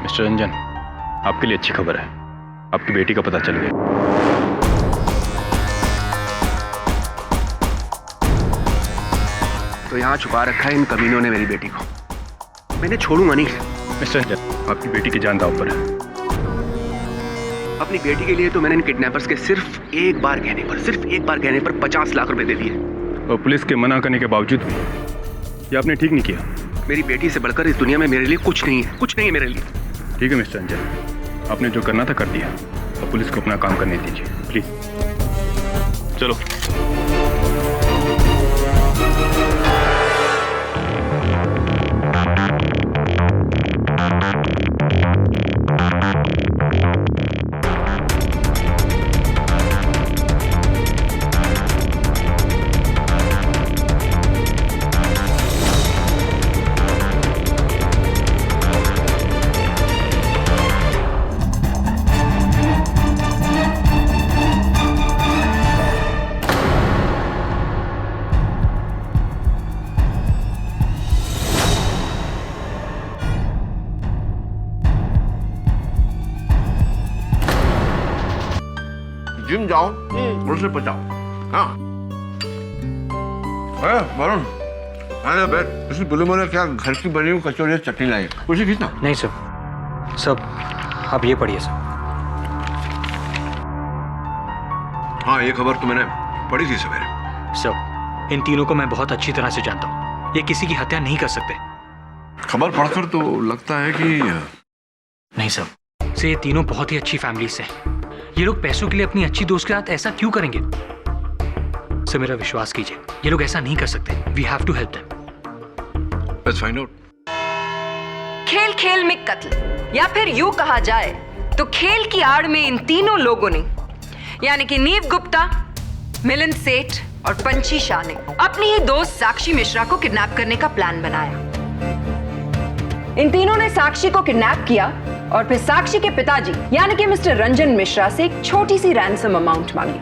Mister Ranjan, आपके लिए अच्छी खबर है, आपकी बेटी का पता चल गया। तो यहाँ छुपा रखा है इन कमीनों ने मेरी बेटी को। मैंने छोड़ूंगा नहीं। मिस्टर रंजन, आपकी बेटी की जान दांव पर है। अपनी बेटी के लिए तो मैंने इन किडनैपर्स के सिर्फ एक बार कहने पर 50 लाख रुपए दे दिए। और पुलिस के मना करने के बावजूद भी ये आपने ठीक नहीं किया। मेरी बेटी से बढ़कर इस दुनिया में मेरे लिए कुछ नहीं है मेरे लिए। ठीक है मिस्टर रंजन, आपने जो करना था कर दिया, अब पुलिस को अपना काम करने दीजिए प्लीज। चलो। जिम जाओ और उसे बचाओ। हाँ वरुण, अरे बैठ। इस बुलबुल ने क्या घर की बनी हुई कचौड़ी चटनी लाई, उसे खींचना। नहीं सब आप ये पढ़िए सर। हाँ ये खबर तो मैंने पढ़ी थी सवेरे। सर इन तीनों को मैं बहुत अच्छी तरह से जानता हूँ, ये किसी की हत्या नहीं कर सकते। खबर पढ़कर तो लगता है कि नहीं सर, ये तीनों बहुत ही अच्छी फैमिली से हैं। ये लोग पैसों के लिए अपनी अच्छी दोस्त के साथ ऐसा क्यों करेंगे? सर मेरा विश्वास कीजिए, ये लोग ऐसा नहीं कर सकते। We have to help them. Let's find out. खेल खेल में कत्ल, या फिर यूं कहा जाए तो खेल की आड़ में इन तीनों लोगों ने, यानी कि नीव गुप्ता, मिलिंद सेठ और पंछी शाह ने अपनी ही दोस्त साक्षी मिश्रा को किडनैप करने का प्लान बनाया। इन तीनों ने साक्षी को किडनैप किया और फिर साक्षी के पिताजी यानी कि मिस्टर रंजन मिश्रा से एक छोटी सी रैंसम अमाउंट मांगी।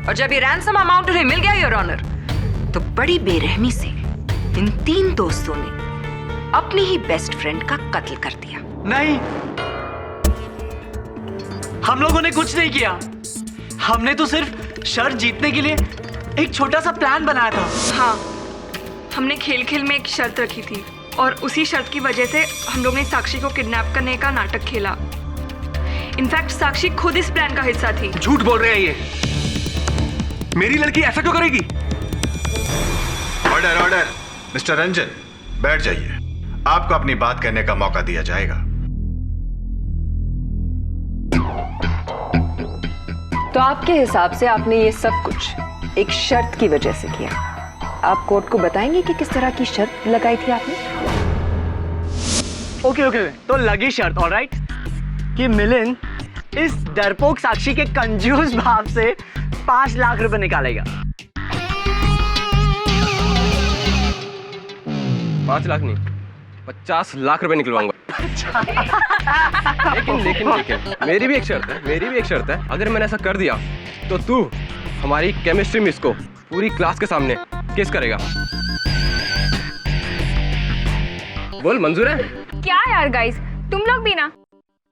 और जब ये रैंसम अमाउंट उन्हें मिल गया योर ऑनर, तो बड़ी बेरहमी से इन तीन दोस्तों ने अपनी ही बेस्ट फ्रेंड का कत्ल कर दिया। नहीं, हम लोगों ने कुछ नहीं किया। हमने तो सिर्फ शर्त जीतने के लिए एक छोटा सा प्लान बनाया था। हाँ, हमने खेल खेल में एक शर्त रखी थी और उसी शर्त की वजह से हम लोग ने साक्षी को किडनैप करने का नाटक खेला। इनफैक्ट साक्षी खुद इस प्लान का हिस्सा थी। झूठ बोल रहे हैं ये। मेरी लड़की ऐसा क्यों करेगी? Order order. मिस्टर रंजन बैठ जाइए, आपको अपनी बात कहने का मौका दिया जाएगा। तो आपके हिसाब से आपने ये सब कुछ एक शर्त की वजह से किया। आप कोर्ट को बताएंगे कि किस तरह की शर्त लगाई थी आपने? ओके, तो लगी शर्त, ऑलराइट, कि मिलिंद इस डरपोक साक्षी के कंजूस बाप से 5 लाख रुपए निकालेगा। 5 लाख नहीं, 50 लाख रुपए निकलवाऊंगा। लेकिन मेरी भी एक शर्त है। अगर मैंने ऐसा कर दिया तो तू हमारी केमिस्ट्री मिस को पूरी क्लास के सामने केस करेगा। बोल, मंजूर है? क्या यार गाइस, तुम लोग भी ना,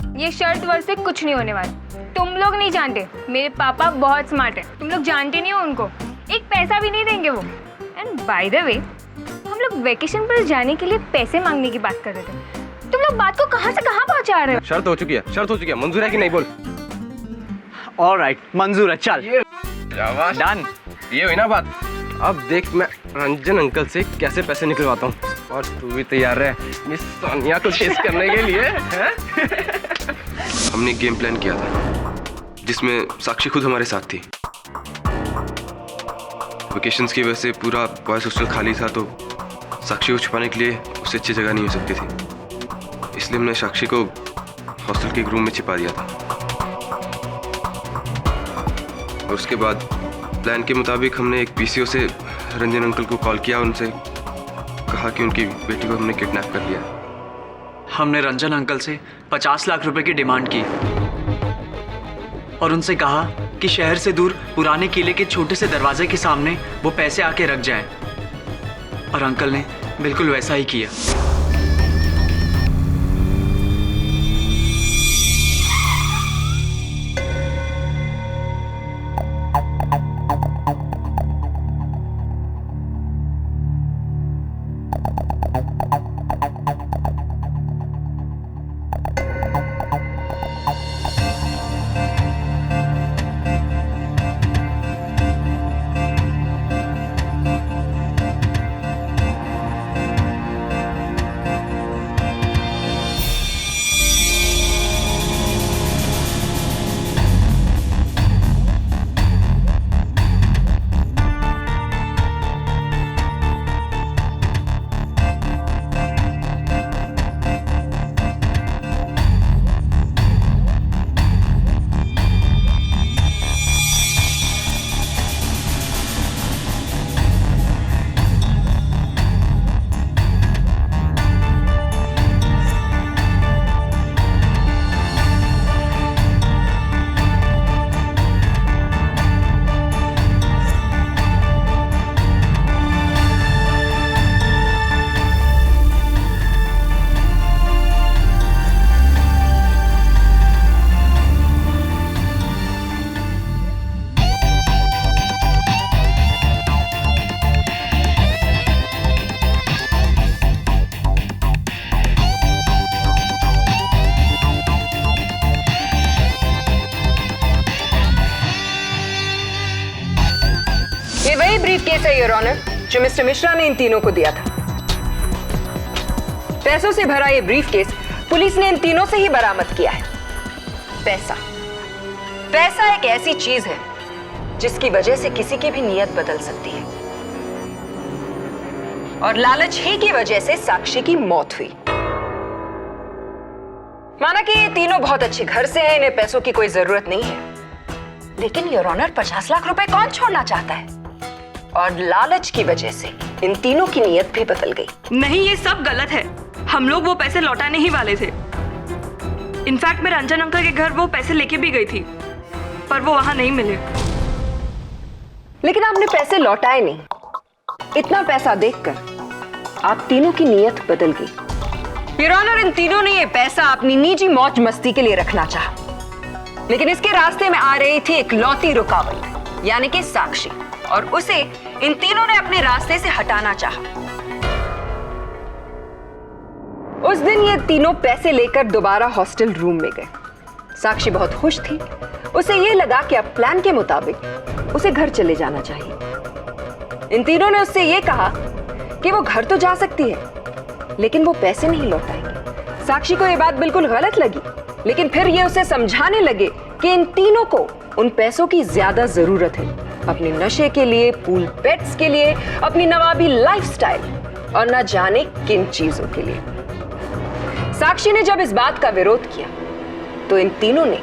ये शर्त वर्त से कुछ नहीं होने वाला। तुम लोग नहीं जानते, मेरे पापा बहुत स्मार्ट है। तुम लोग जानते नहीं हो उनको, एक पैसा भी नहीं देंगे वो। एंड बाय द वे, हम लोग वेकेशन पर जाने के लिए पैसे मांगने की बात कर रहे थे। तुम लोग बात को कहां से कहां पहुंचा रहे हो? शर्त हो चुकी है। मंजूर है कि नहीं? बोल। ऑलराइट, मंजूर है, चल डन। ये हुई ना बात। अब देख मैं रंजन अंकल से कैसे पैसे निकलवाता हूँ, और तू भी तैयार है मिस सोनिया को टेस्ट करने के लिए? हमने एक गेम प्लान किया था जिसमें साक्षी खुद हमारे साथ थी। वेकेशंस की वजह से पूरा बॉयज हॉस्टल खाली था, तो साक्षी को छुपाने के लिए उससे अच्छी जगह नहीं हो सकती थी, इसलिए हमने साक्षी को हॉस्टल के एक रूम में छिपा दिया था। और उसके बाद प्लान के मुताबिक हमने एक पीसीओ से रंजन अंकल को कॉल किया, उनसे कहा कि उनकी बेटी को हमने किडनैप कर लिया। हमने रंजन अंकल से 50 लाख रुपए की डिमांड की और उनसे कहा कि शहर से दूर पुराने किले के छोटे से दरवाजे के सामने वो पैसे आके रख जाएं। और अंकल ने बिल्कुल वैसा ही किया। ये वही ब्रीफ केस है योर ऑनर जो मिस्टर मिश्रा ने इन तीनों को दिया था। पैसों से भरा ये ब्रीफ केस पुलिस ने इन तीनों से ही बरामद किया है। पैसा एक ऐसी चीज है जिसकी वजह से किसी की भी नीयत बदल सकती है, और लालच ही की वजह से साक्षी की मौत हुई। माना कि ये तीनों बहुत अच्छे घर से हैं, इन्हें पैसों की कोई जरूरत नहीं है, लेकिन योर ऑनर 50 लाख रुपए कौन छोड़ना चाहता है? और लालच की वजह से इन तीनों की नीयत भी बदल गई। नहीं, ये सब गलत है। हम लोग वो पैसे लौटाने ही वाले थे। इनफैक्ट मैं रंजन अंकल के घर वो पैसे लेके भी गई थी, पर वो वहां नहीं मिले। लेकिन आपने पैसे लौटाए नहीं। इतना पैसा देखकर आप तीनों की नीयत बदल गई। योर ऑनर, इन तीनों ने ये पैसा अपनी निजी मौज मस्ती के लिए रखना चाहा, लेकिन इसके रास्ते में आ रही थी एक लौती रुकावट, यानी कि साक्षी, और उसे इन तीनों ने अपने रास्ते से हटाना चाहा। उस दिन ये तीनों पैसे लेकर दोबारा हॉस्टल रूम में गए। साक्षी बहुत खुश थी। उसे ये लगा कि अब प्लान के मुताबिक उसे घर चले जाना चाहिए। इन तीनों ने उससे ये कहा कि वो घर तो जा सकती है, लेकिन वो पैसे नहीं लौटाएंगे। साक्षी को ये बात बिल्कुल गलत लगी, लेकिन फिर ये उसे समझाने लगे कि इन तीनों को उन पैसों की ज्यादा जरूरत है, अपने नशे के लिए, पूल पेट्स के लिए, अपनी नवाबी लाइफस्टाइल और न जाने किन चीजों के लिए। साक्षी ने जब इस बात का विरोध किया तो इन तीनों ने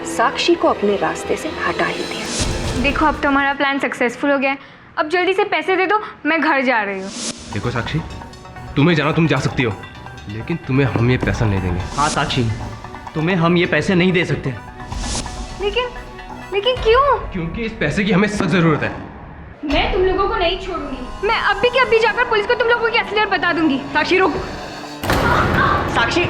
साक्षी को अपने रास्ते से हटा ही दिया। देखो, अब तो हमारा प्लान सक्सेसफुल हो गया है। अब जल्दी से पैसे दे दो, मैं घर जा रही हूँ। देखो साक्षी, तुम्हें जाना तुम जा सकती हो, लेकिन तुम्हें हम ये पैसा नहीं देंगे। हाँ साक्षी, तुम्हें हम ये पैसे नहीं दे सकते। लेकिन क्यों? क्योंकि इस पैसे की हमें सख्त जरूरत है। मैं तुम लोगों को नहीं छोड़ूंगी। मैं अभी के अभी जाकर पुलिस को तुम लोगों की असलियत बता दूंगी। साक्षी रुक। साक्षी,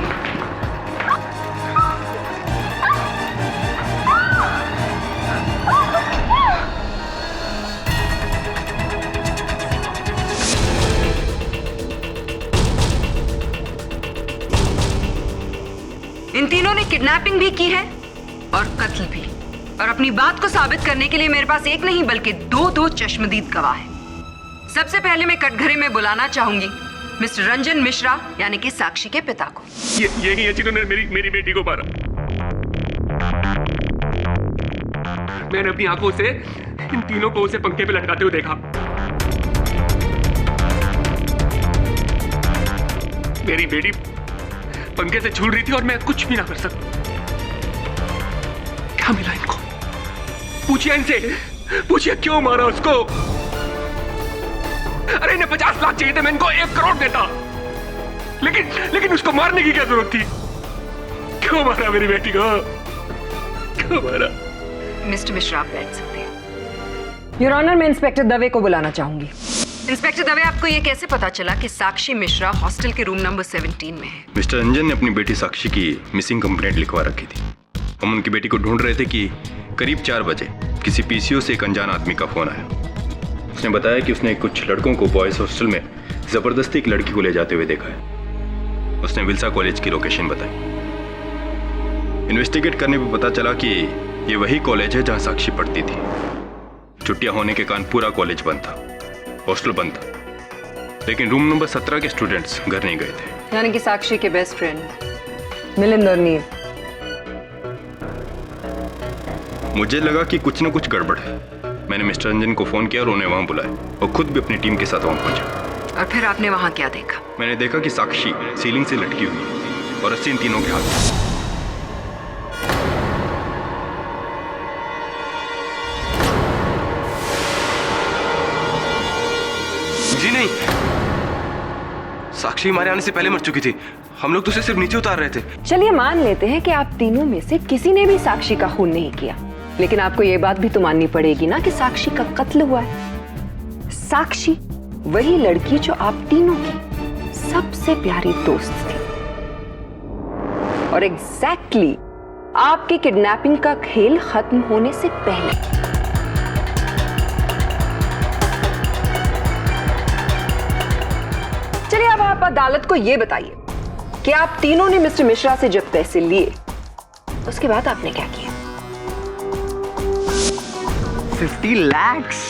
इन तीनों ने किडनैपिंग भी की है और कत्ल भी, और अपनी बात को साबित करने के लिए मेरे पास एक नहीं बल्कि दो चश्मदीद गवाह हैं। सबसे पहले मैं कटघरे में बुलाना चाहूंगी मिस्टर रंजन मिश्रा, यानी कि साक्षी के पिता को। ये जिन्होंने मेरी बेटी को मारा। मैंने अपनी आंखों से इन तीनों को उसे पंखे पे लटकाते हुए देखा। मेरी बेटी पंखे से झूल रही थी और मैं कुछ भी ना कर सकता। क्या मिला इनको? पूछिए इनसे, पूछिए क्यों मारा उसको। अरे इन्हें 50 लाख चाहिए थे, मैं इनको 1 करोड़ देता, लेकिन उसको मारने की क्या जरूरत थी? क्यों मारा मेरी बेटी को? क्यों मारा? मिस्टर मिश्रा, आप बैठ सकते हैं। योर ऑनर, मैं इंस्पेक्टर दवे को बुलाना चाहूंगी। इंस्पेक्टर दवे, आपको ये कैसे पता चला कि साक्षी मिश्रा हॉस्टल के रूम नंबर 17 में है? मिस्टर रंजन ने अपनी बेटी साक्षी की मिसिंग कंप्लेंट लिखवा रखी थी। हम उनकी बेटी को ढूंढ रहे थे कि करीब 4 बजे किसी पीसीओ से एक अनजान आदमी का फोन आया। उसने बताया कि उसने कुछ लड़कों को बॉयज हॉस्टल में जबरदस्ती एक लड़की को ले जाते हुए देखा है। उसने विल्सा कॉलेज की लोकेशन बताई। इन्वेस्टिगेट करने पर पता चला कि ये वही कॉलेज है जहां साक्षी पढ़ती थी। छुट्टियां होने के कारण पूरा कॉलेज बंद था, हॉस्टल बंद था, लेकिन रूम नंबर 17 के स्टूडेंट्स घर नहीं गए थे। यानी कि साक्षी के बेस्ट फ्रेंड मिलिंद और नीव। मुझे लगा कि कुछ न कुछ गड़बड़ है। मैंने मिस्टर रंजन को फोन किया और उन्हें वहां बुलाया और खुद भी अपनी टीम के साथ वहां पहुंचा। और फिर आपने वहां क्या देखा? मैंने देखा कि साक्षी सीलिंग से लटकी हुई है और रस्सी इन तीनों के हाथ में। जी नहीं, साक्षी हमारे आने से पहले मर चुकी थी। हम लोग तो उसे सिर्फ नीचे उतार रहे थे। चलिए मान लेते हैं कि आप तीनों में से किसी ने भी साक्षी का खून नहीं किया, लेकिन आपको ये बात भी तो माननी पड़ेगी ना कि साक्षी का कत्ल हुआ है। साक्षी वही लड़की जो आप तीनों की सबसे प्यारी दोस्त थी और एग्जैक्टली आपकी किडनैपिंग का खेल खत्म होने से पहले। चलिए अब आप अदालत को यह बताइए कि आप तीनों ने मिस्टर मिश्रा से जब पैसे लिए उसके बाद आपने क्या किया? 50 lakhs।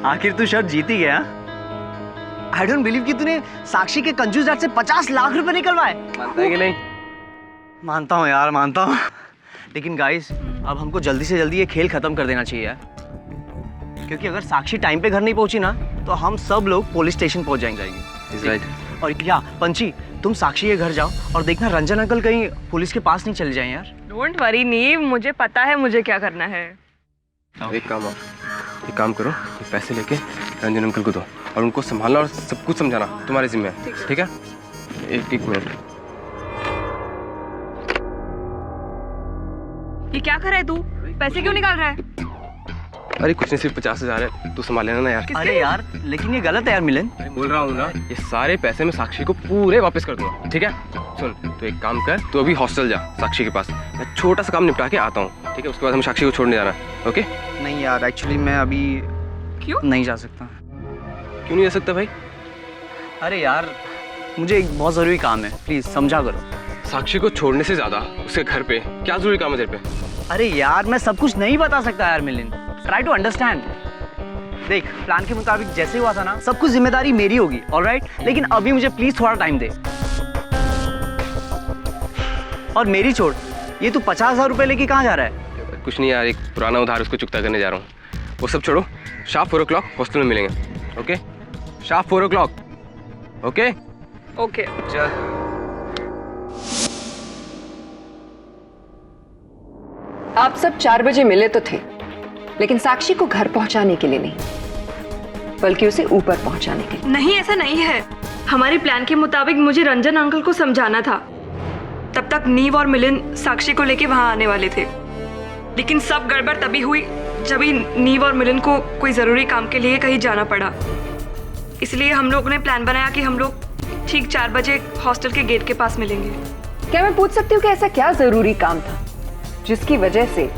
आखिर तू शर्त जीत ही गया। आई डोंट बिलीव कि तूने साक्षी के कंजूस डैड से 50 लाख रुपए निकलवाए। मानता है कि नहीं? मानता हूँ यार, मानता हूँ, लेकिन गाइस अब हमको जल्दी से जल्दी ये खेल खत्म कर देना चाहिए यार, क्योंकि अगर साक्षी टाइम पे घर नहीं पहुंची ना तो हम सब लोग पुलिस स्टेशन पहुंच जाएंगे। राइट। और क्या पंची, तुम साक्षी के घर जाओ और देखना रंजन अंकल कहीं पुलिस के पास नहीं चले जाएं यार। डोंट वरी नीव, मुझे पता है मुझे क्या करना है। एक काम करो, ये पैसे लेके रंजन अंकल को दो और उनको संभालना और सब कुछ समझाना तुम्हारे जिम्मे है, ठीक है? एक मिनट। ये क्या कर रहा है तू? पैसे क्यों निकाल रहा है? अरे कुछ नहीं, सिर्फ 50,000 है, तू संभाल लेना ना यार। अरे यार लेकिन ये गलत है यार मिलन। बोल रहा हूँ ना, ये सारे पैसे मैं साक्षी को पूरे वापस कर दूंगा, ठीक है? सुन, तो एक काम कर, तू अभी हॉस्टल जा साक्षी के पास, मैं छोटा सा काम निपटा के आता हूँ, ठीक है? उसके बाद हम साक्षी को छोड़ने जाना, ओके? नहीं यार, एक्चुअली मैं अभी क्यों नहीं जा सकता। क्यों नहीं जा सकता भाई? अरे यार मुझे एक बहुत जरूरी काम है, प्लीज समझा करो। साक्षी को छोड़ने से ज्यादा उसके घर पे क्या जरूरी काम है तेरे पे? अरे यार मैं सब कुछ नहीं बता सकता यार मिलिन, ट्राई टू अंडरस्टैंड। देख, प्लान के मुताबिक जैसे हुआ था ना, सब कुछ जिम्मेदारी मेरी होगी, ऑलराइट? लेकिन अभी मुझे प्लीज थोड़ा टाइम दे। और मेरी छोड़, ये तू 50,000 रुपए लेके कहाँ जा रहा है? कुछ नहीं यार, एक पुराना उधार उसको चुकता करने जा रहा हूँ। वो सब छोड़ो, शार्प 4 o'clock हॉस्टल में मिलेंगे, okay? Sharp 4 o'clock, okay? Okay. चल। आप सब 4 बजे मिले तो थे, लेकिन साक्षी को घर पहुंचाने के लिए नहीं, बल्कि उसे ऊपर पहुंचाने के लिए। नहीं, ऐसा नहीं है। हमारे प्लान के मुताबिक मुझे रंजन अंकल को समझाना था। तब तक नीव और मिलिंद साक्षी को लेके वहां आने वाले थे, लेकिन सब गड़बड़ तभी हुई जब ही नीव और मिलिंद को कोई जरूरी काम के लिए कहीं जाना पड़ा। इसलिए हम लोगों ने प्लान बनाया कि हम लोग ठीक 4 बजे हॉस्टल के गेट के पास मिलेंगे। क्या मैं पूछ सकती हूँ कि ऐसा क्या जरूरी काम था जिसकी वजह से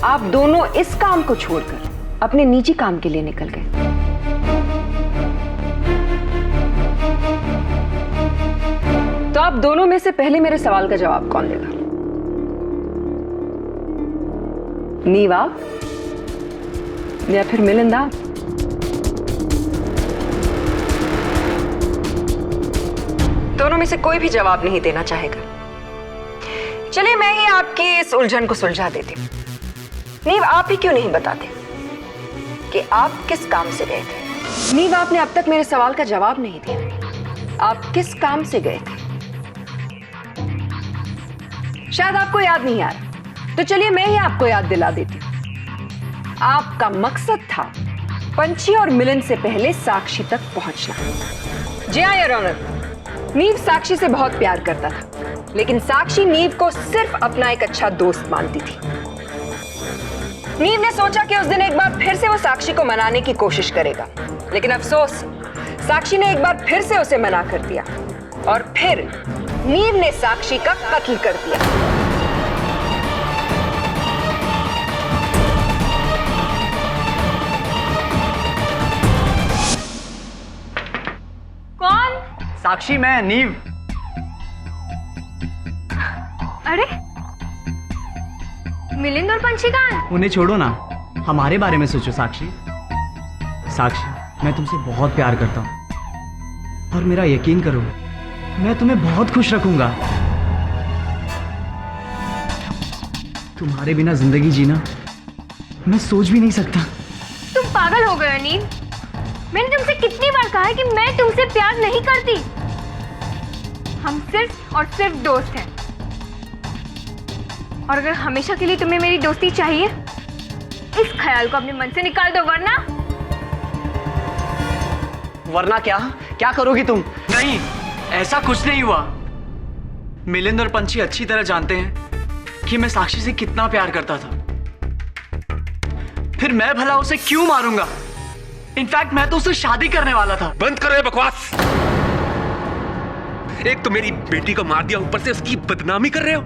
आप दोनों इस काम को छोड़कर अपने निजी काम के लिए निकल गए? तो आप दोनों में से पहले मेरे सवाल का जवाब कौन देगा? नीव आप या फिर मिलिंद आप? दोनों में से कोई भी जवाब नहीं देना चाहेगा। चलिए मैं ही आपकी इस उलझन को सुलझा देती हूँ। नीव, आप ही क्यों नहीं बताते कि आप किस काम से गए थे? नीव, आपने अब तक मेरे सवाल का जवाब नहीं दिया। आप किस काम से गए थे? शायद आपको याद नहीं आ रहा, तो चलिए मैं ही आपको याद दिला देती हूँ। आपका मकसद था पंची और मिलिंद से पहले साक्षी तक पहुंचना। जी हाँ योर ऑनर, नीव साक्षी से बहुत प्यार करता था, लेकिन साक्षी नीव को सिर्फ अपना एक अच्छा दोस्त मानती थी। नीव ने सोचा कि उस दिन एक बार फिर से वो साक्षी को मनाने की कोशिश करेगा, लेकिन अफसोस साक्षी ने एक बार फिर से उसे मना कर दिया और फिर नीव ने साक्षी का कत्ल कर दिया। कौन? साक्षी, मैं नीव। अरे मिलिंद और पंछी कहाँ हैं? उन्हें छोड़ो ना, हमारे बारे में सोचो साक्षी। साक्षी, मैं तुमसे बहुत प्यार करता हूँ और मेरा यकीन करो, मैं तुम्हें बहुत खुश रखूंगा। तुम्हारे बिना जिंदगी जीना मैं सोच भी नहीं सकता। तुम पागल हो गए हो नीव। मैंने तुमसे कितनी बार कहा है कि मैं तुमसे प्यार नहीं करती। हम सिर्फ और सिर्फ दोस्त हैं, और अगर हमेशा के लिए तुम्हें मेरी दोस्ती चाहिए, इस ख्याल को अपने मन से निकाल दो, वरना क्या क्या करोगी तुम? नहीं, ऐसा कुछ नहीं हुआ। मिलिंद और पंछी अच्छी तरह जानते हैं कि मैं साक्षी से कितना प्यार करता था। फिर मैं भला उसे क्यों मारूंगा? इनफैक्ट मैं तो उससे शादी करने वाला था। बंद करो ये बकवास। एक तो मेरी बेटी को मार दिया, ऊपर से उसकी बदनामी कर रहे हो।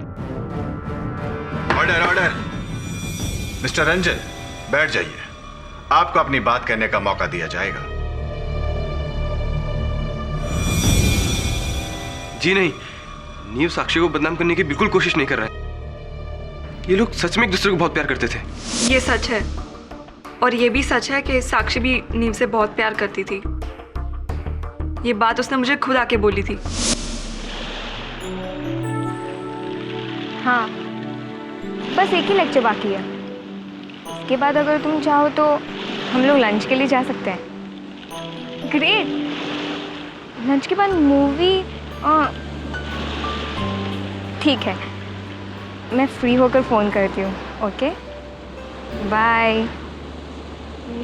Order order. मिस्टर रंजन, बैठ जाइए। आपको अपनी बात कहने का मौका दिया जाएगा। जी नहीं, नीव साक्षी को बदनाम करने की बिल्कुल कोशिश नहीं कर रहा है। ये लोग सच में एक दूसरे को बहुत प्यार करते थे। ये सच है, और ये भी सच है कि साक्षी भी नीव से बहुत प्यार करती थी। ये बात उसने मुझे खुद आके बोली थी। हाँ, बस एक ही लेक्चर बाकी है। इसके बाद अगर तुम चाहो तो हम लोग लंच के लिए जा सकते हैं। ग्रेट। लंच के बाद मूवी? ठीक है, मैं फ्री होकर फ़ोन करती हूँ। Okay, bye.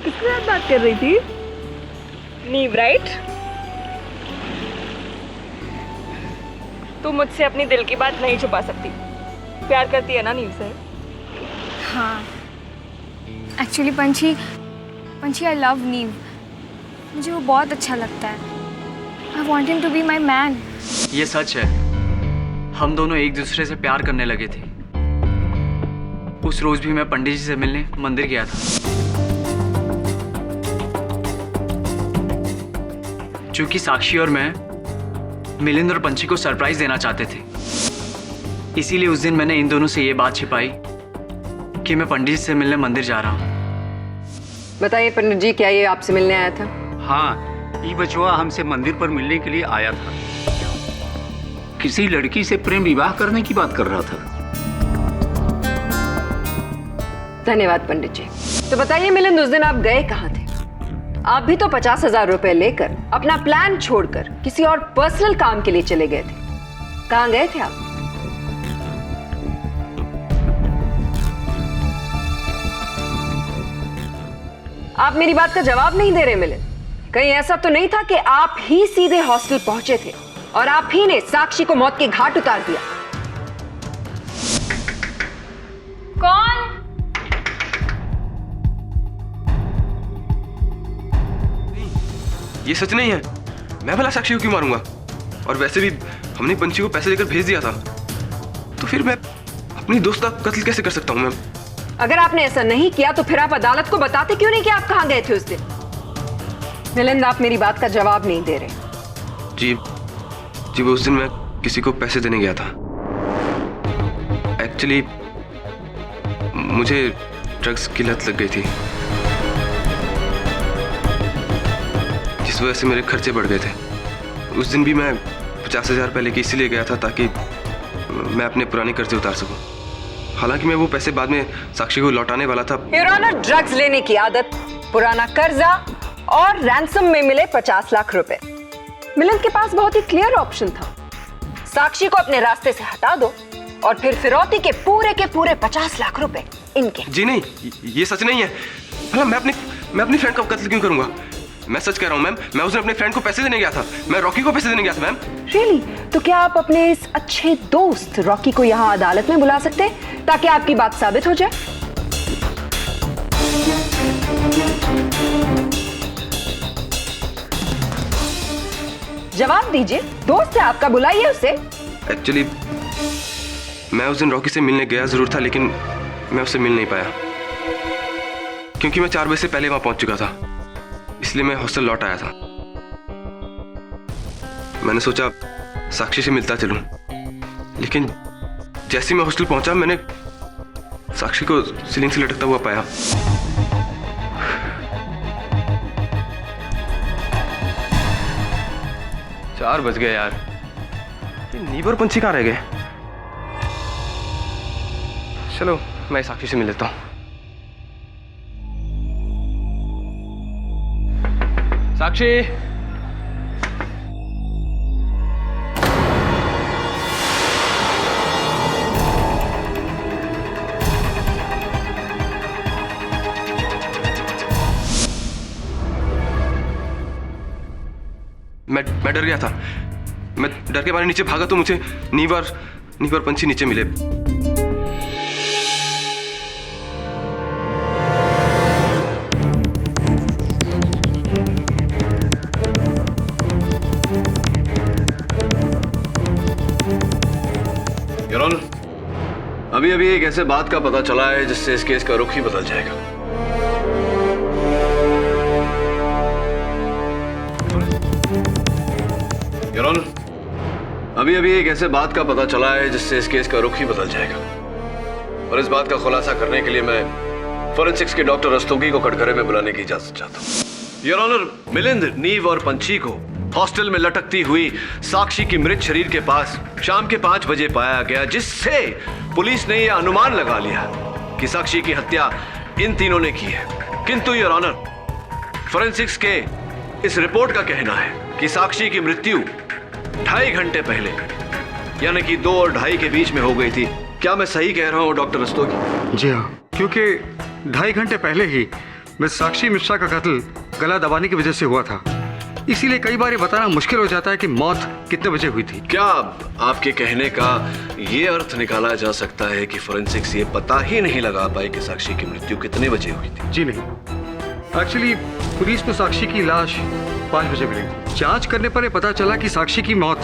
किसके साथ बात कर रही थी? नीव, राइट? तू मुझसे अपनी दिल की बात नहीं छुपा सकती। प्यार करती है ना नीव से? हाँ, एक्चुअली पंछी आई लव नीव। मुझे वो बहुत अच्छा लगता है। I want him to be my man. ये सच है, हम दोनों एक दूसरे से प्यार करने लगे थे। उस रोज भी मैं पंडित जी से मिलने मंदिर गया था। चूंकि साक्षी और मैं मिलिंद और पंछी को सरप्राइज देना चाहते थे, इसीलिए उस दिन मैंने इन दोनों से ये बात छिपाई कि मैं पंडित जी से मिलने मंदिर जा रहा हूँ। बताइए पंडित जी, क्या ये आपसे मिलने आया था? हाँ, ये बचवा हमसे मंदिर पर मिलने के लिए आया था। किसी लड़की से प्रेम विवाह करने की बात कर रहा था। धन्यवाद पंडित जी। तो बताइए मिलिंद, उस दिन आप गए कहाँ थे? आप भी तो 50,000 रुपए लेकर अपना प्लान छोड़कर किसी और पर्सनल काम के लिए चले गए थे। कहाँ गए थे आप? आप मेरी बात का जवाब नहीं दे रहे मिलिंद। कहीं ऐसा तो नहीं था कि आप ही सीधे हॉस्टल पहुंचे थे और आप ही ने साक्षी को मौत के घाट उतार दिया? कौन? ये सच नहीं है। मैं भला साक्षी को क्यों मारूंगा? और वैसे भी हमने पंछी को पैसे देकर भेज दिया था, तो फिर मैं अपनी दोस्त का कत्ल कैसे कर सकता हूँ मैम? अगर आपने ऐसा नहीं किया तो फिर आप अदालत को बताते क्यों नहीं कि आप कहां गए थे उस दिन? मिलिंद, आप मेरी बात का जवाब नहीं दे रहे। जी वो उस दिन मैं किसी को पैसे देने गया था। एक्चुअली मुझे ड्रग्स की लत लग गई थी, जिस वजह से मेरे खर्चे बढ़ गए थे। उस दिन भी मैं 50,000 रुपये लेके इसीलिए गया था ताकि मैं अपने पुराने कर्जे उतार सकूं। हालांकि मैं वो पैसे बाद में साक्षी को लौटाने वाला था। योर ऑनर, ड्रग्स लेने की आदत, पुराना कर्जा और रैंसम में मिले 50 लाख रुपए। मिलिंद के पास बहुत ही क्लियर ऑप्शन था। साक्षी को अपने रास्ते से हटा दो और फिर फिरौती के पूरे 50 लाख रुपए इनके। जी नहीं, ये सच नहीं है। भला मैं अपनी फ्रेंड का कत्ल क्यों करूंगा? मैं सच कह रहा हूँ मैम, मैं उस दिन अपने फ्रेंड को पैसे देने गया था। मैं रॉकी को पैसे देने गया था मैम। रियली? तो क्या आप अपने इस अच्छे दोस्त रॉकी को यहाँ अदालत में बुला सकते हैं ताकि आपकी बात साबित हो जाए? जवाब दीजिए, दोस्त है आपका, बुलाइए उसे। एक्चुअली मैं उस दिन रॉकी से मिलने गया जरूर था, लेकिन मैं उससे मिल नहीं पाया क्योंकि मैं 4 बजे से पहले वहां पहुंच चुका था, इसलिए मैं हॉस्टल लौट आया था। मैंने सोचा साक्षी से मिलता चलूं, लेकिन जैसे ही मैं हॉस्टल पहुंचा मैंने साक्षी को सीलिंग से लटकता हुआ पाया। चार बज गए यार, ये नीव और पंछी कहाँ रह गए? चलो मैं साक्षी से मिल लेता हूं। साक्षी, मैं डर गया था। मैं डर के मारे नीचे भागा तो मुझे नीव और पंछी नीचे मिले। योर ऑनर, अभी एक ऐसे बात का पता चला है जिससे इस केस का रुख ही बदल जाएगा। योर ऑनर, अभी एक ऐसे बात का पता चला है जिससे इस केस का रुख ही बदल जाएगा, और इस बात का खुलासा करने के लिए मैं फोरेंसिक्स के डॉक्टर रस्तोगी को कटघरे में बुलाने की इजाजत चाहता हूं। योर ऑनर, मिलिंद, नीव और पंछी को हॉस्टल में लटकती हुई साक्षी की मृत शरीर के पास शाम के 5 बजे पाया गया, जिससे पुलिस ने यह अनुमान लगा लिया कि साक्षी की हत्या इन तीनों ने की है। किंतु योर ऑनर, फोरेंसिक्स के इस रिपोर्ट का कहना है कि साक्षी की मृत्यु 2.5 घंटे पहले, यानी कि 2 और 2.5 के बीच में हो गई थी। क्या मैं सही कह रहा हूं डॉक्टर रस्तोगी? जी हाँ, क्योंकि 2.5 घंटे पहले ही मिस साक्षी मिश्रा का कत्ल गला दबाने की वजह से हुआ था, इसीलिए कई बार ये बताना मुश्किल हो जाता है कि मौत कितने बजे हुई थी। क्या आपके कहने का ये अर्थ निकाला जा सकता है कि फोरेंसिक्स ये पता ही नहीं लगा पाई कि साक्षी की मृत्यु कितने बजे हुई थी? जी नहीं, एक्चुअली पुलिस को साक्षी की लाश 5 बजे मिली थी। जांच करने पर यह पता चला कि साक्षी की मौत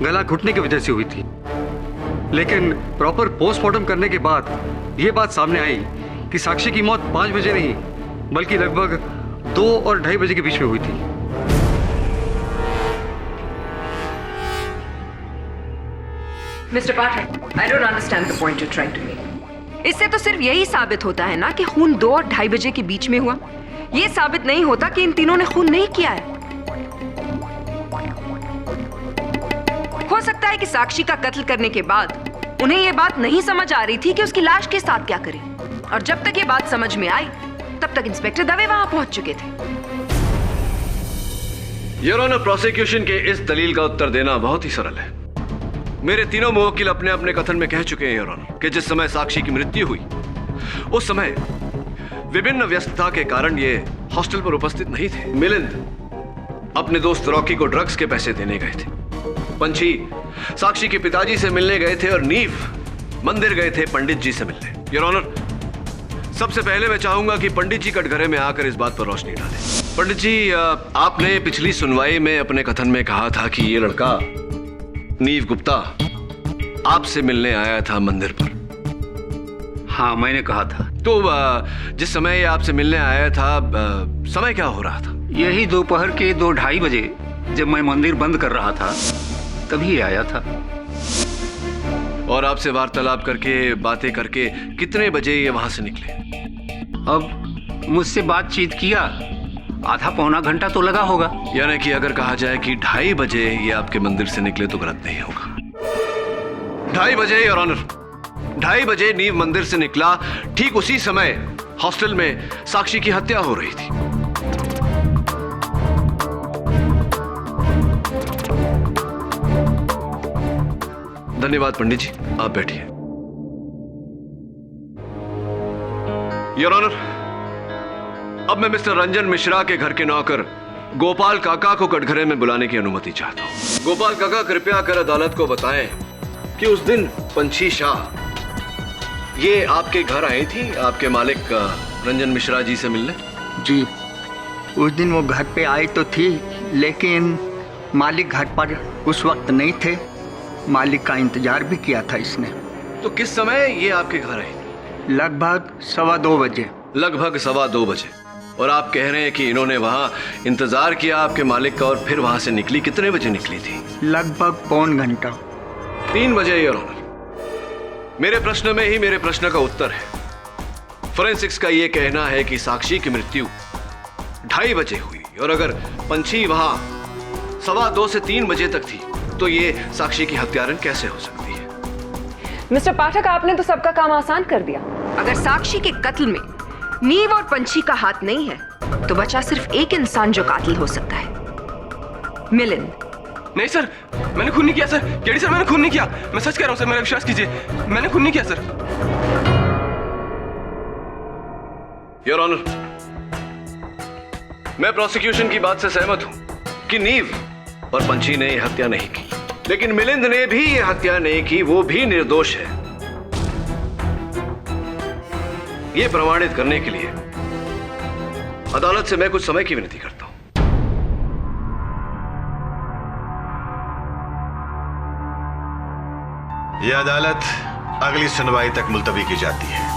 गला घुटने की वजह से हुई थी, लेकिन प्रॉपर पोस्टमार्टम करने के बाद यह बात सामने आई कि साक्षी की मौत 5 बजे नहीं बल्कि लगभग 2 और 2.5 बजे के बीच में हुई थी। Mister Pathak, I don't understand the point you trying to make. इससे तो सिर्फ यही साबित होता है ना कि खून 2 और 2.5 बजे के बीच में हुआ। ये साबित नहीं होता कि इन तीनों ने खून नहीं किया है। हो सकता है कि साक्षी का कत्ल करने के बाद उन्हें यह बात नहीं समझ आ रही थी कि उसकी लाश के साथ क्या करें, और जब तक ये बात समझ में आई तब तक इंस्पेक्टर दवे वहां पहुंच चुके थे। योर ऑनर, प्रोसिक्यूशन के इस दलील का उत्तर देना बहुत ही सरल है। मेरे तीनों मुवक्किल अपने अपने कथन में कह चुके हैं योर ऑनर कि जिस समय साक्षी की मृत्यु हुई उस समय विभिन्न व्यस्तता के कारण ये हॉस्टल पर उपस्थित नहीं थे। मिलिंद अपने दोस्त रॉकी को ड्रग्स के पैसे देने गए थे, पंछी साक्षी के पिताजी से मिलने गए थे, और नीव मंदिर गए थे पंडित जी से मिलने। योर ऑनर, सबसे पहले मैं चाहूंगा कि पंडित जी कटघरे में आकर इस बात पर रोशनी डालें। पंडित जी, आपने पिछली सुनवाई में अपने कथन में कहा था कि ये लड़का नीव गुप्ता आपसे मिलने आया था मंदिर पर। हाँ, मैंने कहा था। तो जिस समय ये आपसे मिलने आया था, समय क्या हो रहा था? यही दोपहर के 2-2.5 बजे, जब मैं मंदिर बंद कर रहा था तभी आया था। और आपसे वार्तालाप करके, बातें करके कितने बजे ये वहां से निकले? अब मुझसे बातचीत किया, आधा पौना घंटा तो लगा होगा। यानी कि अगर कहा जाए कि 2.5 बजे ये आपके मंदिर से निकले तो गलत नहीं होगा। 2.5 बजे योर ऑनर, 2.5 बजे नीव मंदिर से निकला। ठीक उसी समय हॉस्टल में साक्षी की हत्या हो रही थी। धन्यवाद पंडित जी, आप बैठिए। योर ऑनर, अब मैं मिस्टर रंजन मिश्रा के घर के नौकर गोपाल काका को कटघरे में बुलाने की अनुमति चाहता हूं। गोपाल काका, कृपया कर अदालत को बताएं कि उस दिन पंछी शाह ये आपके घर आई थी आपके मालिक रंजन मिश्रा जी से मिलने? जी, उस दिन वो घर पे आई तो थी, लेकिन मालिक घर पर उस वक्त नहीं थे। मालिक का इंतजार भी किया था इसने। तो किस समय ये आपके घर आई? लगभग 2:15 बजे। लगभग 2:15 बजे। और आप कह रहे हैं कि इन्होंने वहां इंतजार किया आपके मालिक का और फिर वहां से निकली। कितने बजे निकली थी? लगभग पौन घंटा। 3 बजे, योर ऑनर। मेरे प्रश्न में ही मेरे प्रश्न का उत्तर है। फोरेंसिक्स का यह कहना है कि साक्षी की मृत्यु 2:30 बजे हुई, और अगर पंछी वहां 2:15 से 3 बजे तक थी तो ये साक्षी की हत्यारन कैसे हो सकती है? मिस्टर पाठक, आपने तो सबका काम आसान कर दिया। अगर साक्षी के कत्ल में नीव और पंछी का हाथ नहीं है तो बचा सिर्फ एक इंसान जो कातिल हो सकता है, मिलिंद। नहीं सर, मैंने खून नहीं किया सर। केडी सर, मैंने खून नहीं किया। मैं सच कह रहा हूं सर, मेरा विश्वास कीजिए, मैंने खून नहीं किया सर। योर ऑनर, मैं प्रोसिक्यूशन की बात से सहमत हूं कि नीव और पंछी ने यह हत्या नहीं की, लेकिन मिलिंद ने भी यह हत्या नहीं की। वो भी निर्दोष है। यह प्रमाणित करने के लिए अदालत से मैं कुछ समय की विनती करता हूं। यह अदालत अगली सुनवाई तक मुलतवी की जाती है।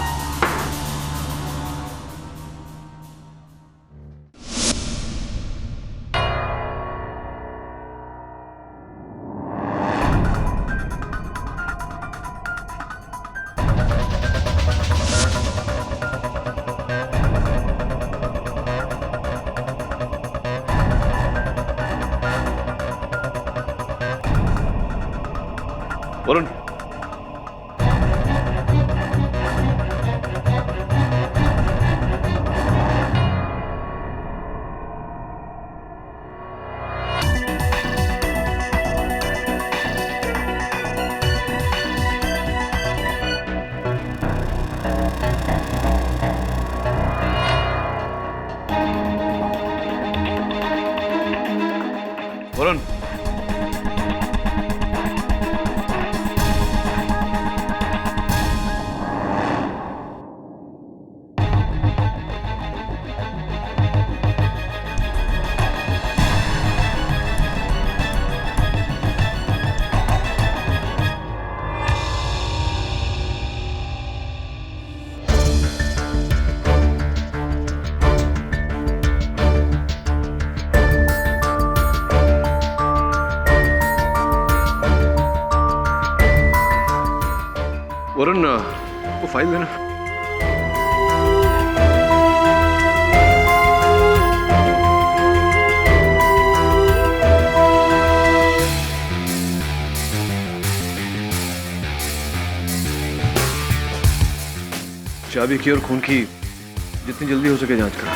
वरुण, वरुण, वरुण, वो फाइल देना। चाबी की और खून की जितनी जल्दी हो सके जांच करा।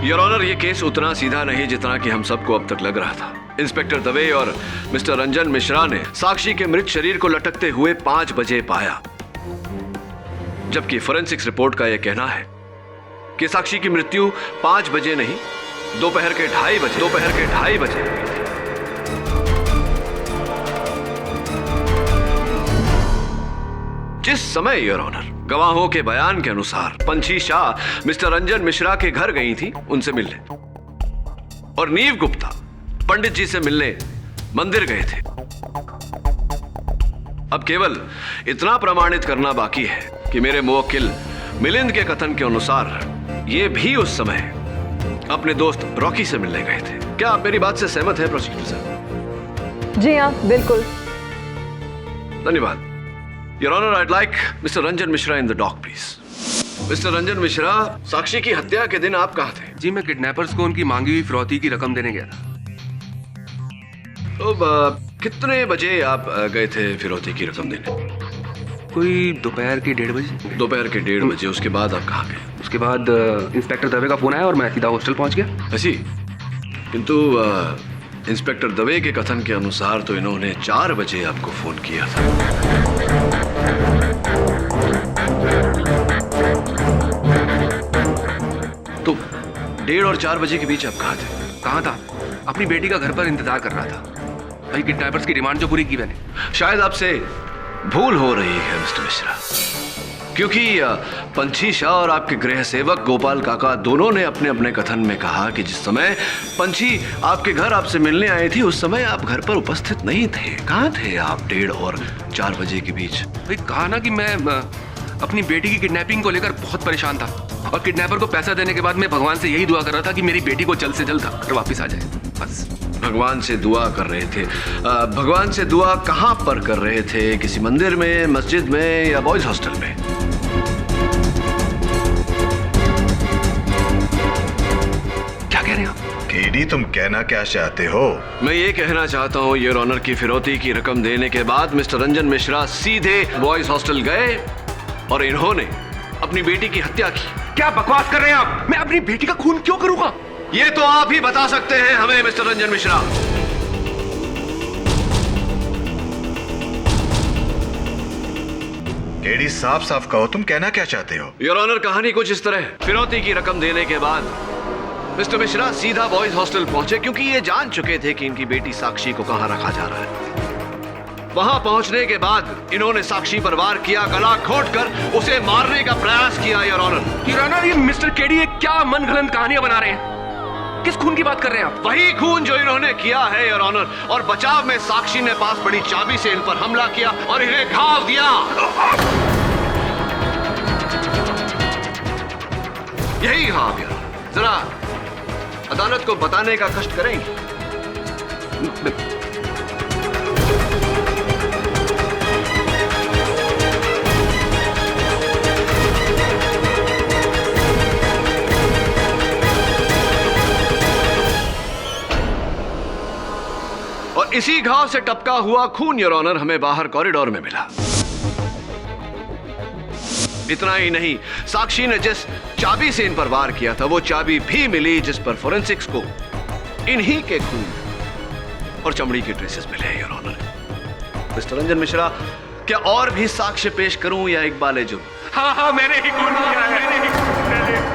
योर ऑनर, ये केस उतना सीधा नहीं जितना कि हम सबको अब तक लग रहा था। इंस्पेक्टर दवे और मिस्टर रंजन मिश्रा ने साक्षी के मृत शरीर को लटकते हुए 5 बजे पाया, जबकि फोरेंसिक्स रिपोर्ट का यह कहना है कि साक्षी की मृत्यु 5 बजे नहीं, दोपहर के 2:30 बजे हुई थी। जिस समय योर ऑनर गवाहों के बयान के अनुसार पंछी शाह मिस्टर रंजन मिश्रा के घर गई थी उनसे मिलने, और नीव गुप्ता पंडित जी से मिलने मंदिर गए थे। अब केवल इतना प्रमाणित करना बाकी है कि मेरे मुवक्किल मिलिंद के कथन के अनुसार ये भी उस समय अपने दोस्त रॉकी से मिलने गए थे। क्या आप मेरी बात से सहमत हैं प्रोसिक्यूटर साहब? जी हाँ, बिल्कुल। धन्यवाद। Your honour, I'd like Mr. Ranjan Mishra in the dock, please. Mister Ranjan Mishra, Sakshi की हत्या के दिन आप कहाँ थे? जी, मैं किडनैपर्स को उनकी मांगी हुई फिरौती की रकम देने गया था। तो कितने बजे आप गए थे फिरौती की रकम देने? कोई दोपहर के 1:30 बजे। दोपहर के 1:30 बजे। उसके बाद आप कहाँ गए? उसके बाद इंस्पेक्टर दवे का फोन आया और मैं सीधा हॉस्टल पहुंच गया। ऐसी? किंतु इंस्पेक्टर दवे के कथन के अनुसार तो इन्होंने 4 बजे आपको फोन किया था। तो 1:30 और 4 बजे के बीच आप कहाँ थे? कहाँ था? अपनी बेटी का घर पर इंतजार कर रहा था। भाई, किडनैपर्स की डिमांड जो पूरी की मैंने। शायद आपसे भूल हो रही है मिस्टर मिश्रा। क्योंकि पंछी शाह और आपके गृह सेवक गोपाल काका दोनों ने अपने अपने कथन में कहा कि जिस समय पंछी आपके घर आपसे मिलने आई थी उस समय आप घर पर उपस्थित नहीं थे। कहाँ थे आप 1:30 और 4 बजे के बीच? भाई कहा ना कि मैं अपनी बेटी की किडनैपिंग को लेकर बहुत परेशान था और किडनैपर को पैसा देने के बाद मैं भगवान से यही दुआ कर रहा था कि मेरी बेटी को जल्द से जल्द घर वापस आ जाए, बस। भगवान से दुआ कर रहे थे। भगवान से दुआ कहाँ पर कर रहे थे? किसी मंदिर में, मस्जिद में या बॉयज हॉस्टल में? क्या कह रहे हैं आप? केडी, तुम कहना क्या चाहते हो? मैं ये कहना चाहता हूँ योर ऑनर की फिरौती की रकम देने के बाद मिस्टर रंजन मिश्रा सीधे बॉयज हॉस्टल गए और इन्होंने अपनी बेटी की हत्या की। क्या बकवास कर रहे हैं आप? मैं अपनी बेटी का खून क्यों करूंगा? ये तो आप ही बता सकते हैं हमें मिस्टर रंजन मिश्रा। केडी, साफ साफ कहो, तुम कहना क्या चाहते हो? योर ऑनर, कहानी कुछ इस तरह। फिरौती की रकम देने के बाद मिस्टर मिश्रा सीधा बॉयज हॉस्टल पहुंचे क्योंकि ये जान चुके थे कि इनकी बेटी साक्षी को कहां रखा जा रहा है। वहां पहुंचने के बाद इन्होंने साक्षी पर वार किया, गला घोंटकर उसे मारने का प्रयास किया। योर ऑनर, योर ऑनर, ये मिस्टर केडी ये क्या मनगढ़ंत कहानियां बना रहे हैं? किस खून की बात कर रहे हैं आप? वही खून जो इन्होंने किया है योर ऑनर। और बचाव में साक्षी ने पास पड़ी चाबी से इन पर हमला किया और इन्हें घाव दिया। यही घाव यार, जरा अदालत को बताने का कष्ट करेंगे? और इसी घाव से टपका हुआ खून योर ऑनर हमें बाहर कॉरिडोर में मिला। इतना ही नहीं, साक्षी ने जिस चाबी से इन पर वार किया था वो चाबी भी मिली जिस पर फोरेंसिक्स को इन्हीं के खून और चमड़ी के ट्रेसेस मिले। Your honour, mister Ranjan Mishra, क्या और भी साक्ष्य पेश करूं या इकबाल जुर्म? हाँ, मैंने ही खून किया है।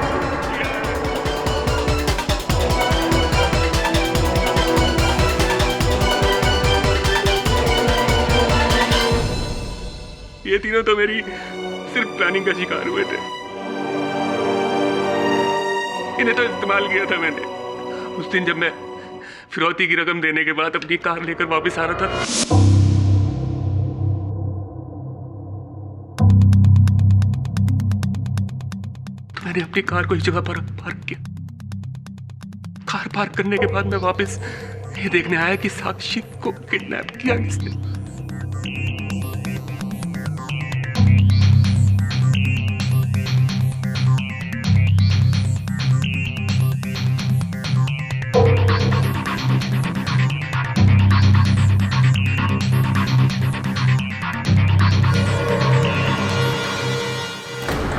ये तीनों तो मेरी सिर्फ प्लानिंग का शिकार हुए थे। इन्हें तो इस्तेमाल किया था मैंने उस दिन जब मैं फिरौती की रकम देने के बाद अपनी कार लेकर वापस आ रहा था। तो मैंने अपनी कार को इस जगह पर पार्क किया। कार पार्क करने के बाद मैं वापस ये देखने आया कि साक्षी को किडनैप किया किसने।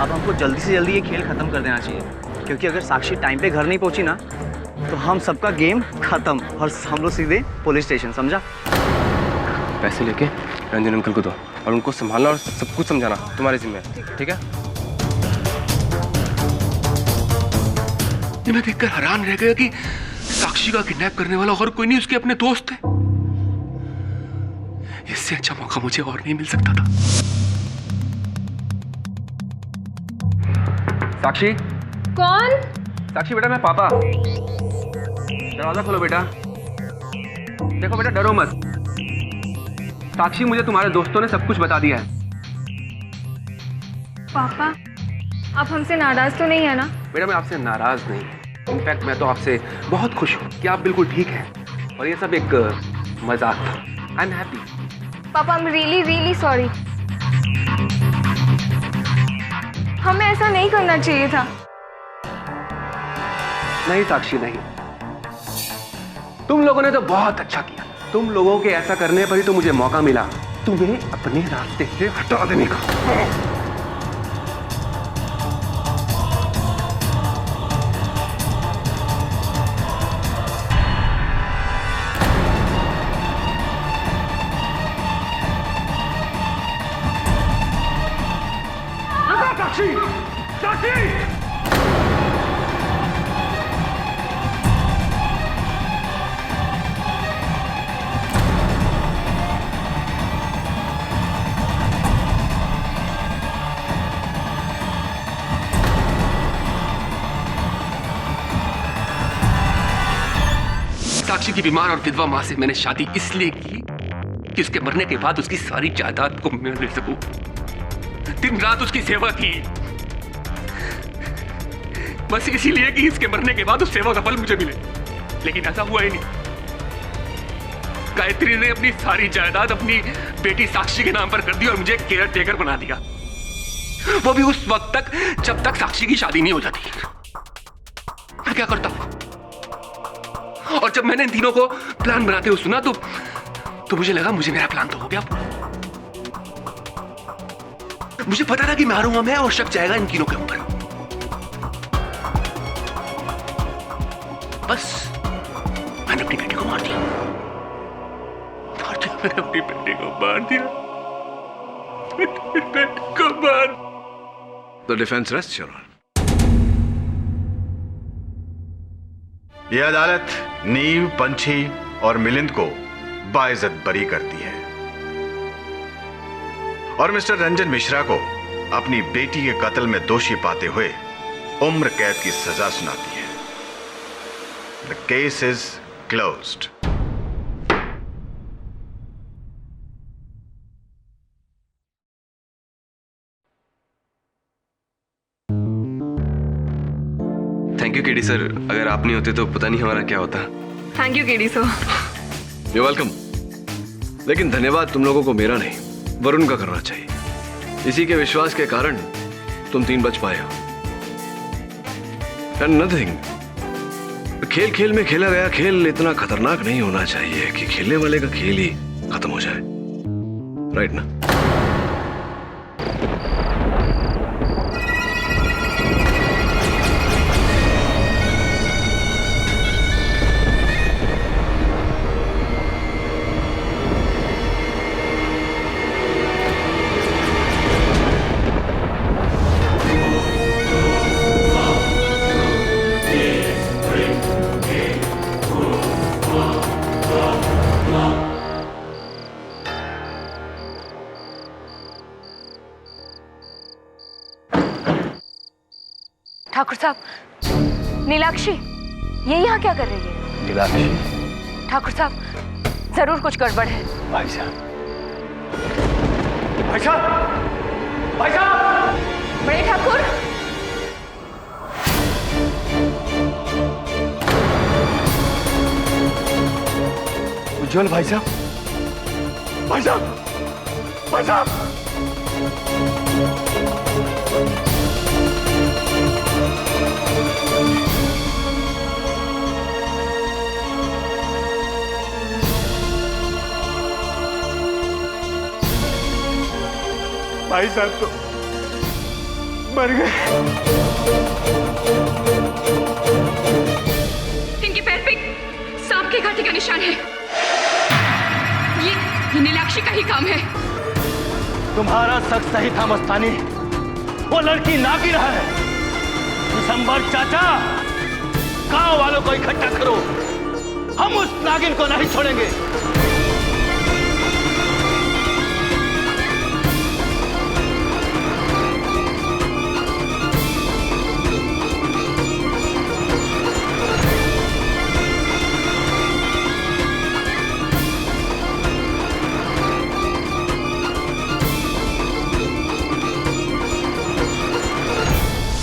अब हमको जल्दी से जल्दी ये खेल खत्म कर देना चाहिए, क्योंकि अगर साक्षी टाइम पे घर नहीं पहुंची ना तो हम सबका गेम खत्म और हम लोग सीधे पुलिस स्टेशन, समझा? पैसे लेके रंजन अंकल को दो और उनको संभालना और सब कुछ समझाना तुम्हारे जिम्मे है, ठीक है? ये मैं देखकर हैरान रह गया कि साक्षी का किडनैप करने वाला और कोई नहीं, उसके अपने दोस्त थे। इससे अच्छा मौका मुझे और नहीं मिल सकता था। साक्षी। कौन? साक्षी बेटा, मैं पापा। दरवाजा खोलो बेटा। देखो बेटा, डरो मत। साक्षी, मुझे तुम्हारे दोस्तों ने सब कुछ बता दिया है। पापा, आप हमसे नाराज तो नहीं है ना? बेटा, मैं आपसे नाराज नहीं। इनफैक्ट मैं तो आपसे बहुत खुश हूँ कि आप बिल्कुल ठीक हैं और ये सब एक मजाक था। I am happy. पापा, I am really really sorry. हमें ऐसा नहीं करना चाहिए था। नहीं साक्षी, नहीं। तुम लोगों ने तो बहुत अच्छा किया। तुम लोगों के ऐसा करने पर ही तो मुझे मौका मिला तुम्हें अपने रास्ते से हटा देने का। साक्षी! साक्षी! साक्षी की बीमार और विधवा मां से मैंने शादी इसलिए की कि उसके मरने के बाद उसकी सारी जायदाद को मैं ले सकूं। दिन रात उसकी सेवा की, बस इसीलिए कि इसके मरने के बाद उस सेवा का फल मुझे मिले। लेकिन ऐसा हुआ ही नहीं। गायत्री ने अपनी सारी जायदाद अपनी बेटी साक्षी के नाम पर कर दी और मुझे केयर टेकर बना दिया, वो भी उस वक्त तक जब तक साक्षी की शादी नहीं हो जाती। मैं क्या करता? और जब मैंने इन तीनों को प्लान बनाते हुए सुना तो मुझे लगा मुझे मेरा प्लान तो हो गया। मुझे पता था कि मारूंगा मैं और शक जाएगा इन तीनों के ऊपर। बस मैंने अपनी बेटी को मार दिया। मैंने अपनी बेटी को मार दिया। बेटी को मार। The defense rests, Your Honor. यह अदालत नीव, पंछी और मिलिंद को बाइज्जत बरी करती है और मिस्टर रंजन मिश्रा को अपनी बेटी के कत्ल में दोषी पाते हुए उम्र कैद की सजा सुनाती है। The case is closed. Thank you KD sir, अगर आप नहीं होते तो पता नहीं हमारा क्या होता। Thank you KD sir. You're welcome. लेकिन धन्यवाद तुम लोगों को मेरा नहीं, वरुण का करना चाहिए। इसी के विश्वास के कारण तुम तीन बच पाए हो। And nothing. खेल खेल में खेला गया खेल इतना खतरनाक नहीं होना चाहिए कि खेलने वाले का खेल ही खत्म हो जाए, राइट ना? ठाकुर साहब, नीलाक्षी ये यहाँ क्या कर रही है? नीलाक्षी? ठाकुर साहब, जरूर कुछ गड़बड़ है। भाई साहब, भाई साहब, भाई साहब! बड़े ठाकुर, उज्जवल भाई साहब, भाई साहब, भाई साहब! भाई साहब तो मर गए। इनके पैर पे सांप के कांटे का निशान है। ये नीलाक्षी का ही काम है। तुम्हारा शक सही था मस्तानी, वो लड़की नागिन है। दिसंबर चाचा, गांव वालों को इकट्ठा करो, हम उस नागिन को नहीं छोड़ेंगे।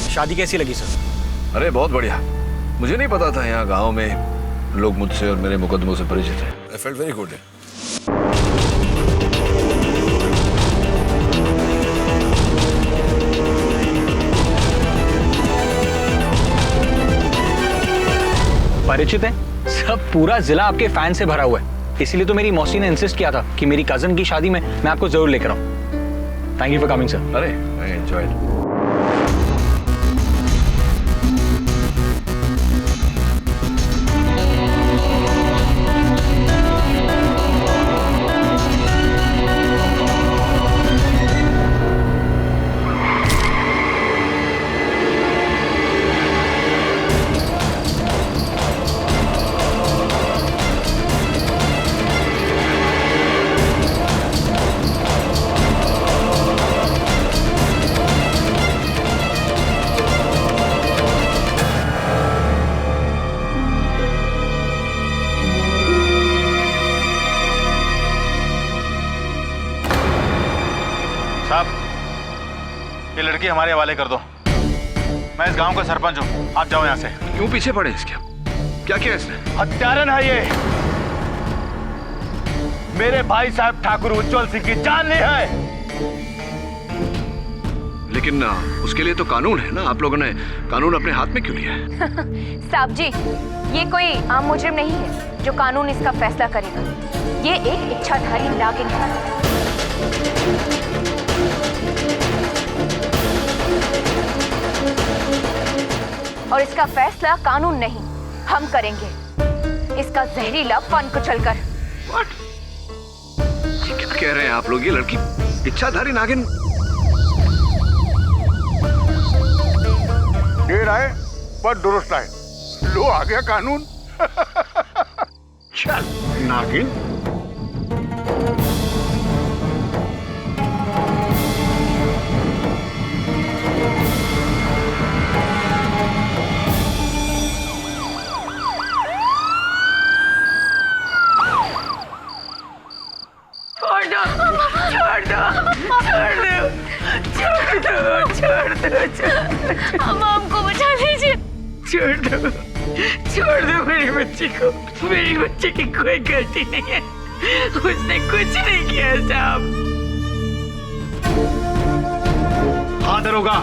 शादी कैसी लगी सर? अरे बहुत बढ़िया। मुझे नहीं पता था यहाँ गांव में लोग मुझसे और मेरे मुकदमों से परिचित हैं। I felt very good. परिचित है? सब पूरा जिला आपके फैन से भरा हुआ है। इसीलिए तो मेरी मौसी ने इंसिस्ट किया था कि मेरी कजन की शादी में मैं आपको जरूर लेकर आऊं। Thank you for coming sir. अरे आई एंजॉयड। साहब, ये लड़की हमारे हवाले कर दो। मैं इस गांव का सरपंच हूँ, आप जाओ यहाँ से। क्यों पीछे पड़े इसके? क्या किया इसने? हत्यारन है ये। मेरे भाई साहब ठाकुर उज्जवल सिंह की जान ली है। लेकिन उसके लिए तो कानून है ना, आप लोगों ने कानून अपने हाथ में क्यों लिया है? साहब जी, ये कोई आम मुजरिम नहीं है जो कानून इसका फैसला करेगा। ये एक इच्छाधारी नागिन है। और इसका फैसला कानून नहीं, हम करेंगे। इसका जहरीला फन कुचलकर। क्या कह रहे हैं आप लोग? ये लड़की इच्छाधारी नागिन? देर आए पर दुरुस्त आए। लो आ गया कानून। चल नागिन। हम आपको बचा लीजिए। छोड़ दो मेरी बच्ची को। मेरी बच्ची की कोई गलती नहीं है, उसने कुछ नहीं किया साहब। हाँ दरोगा,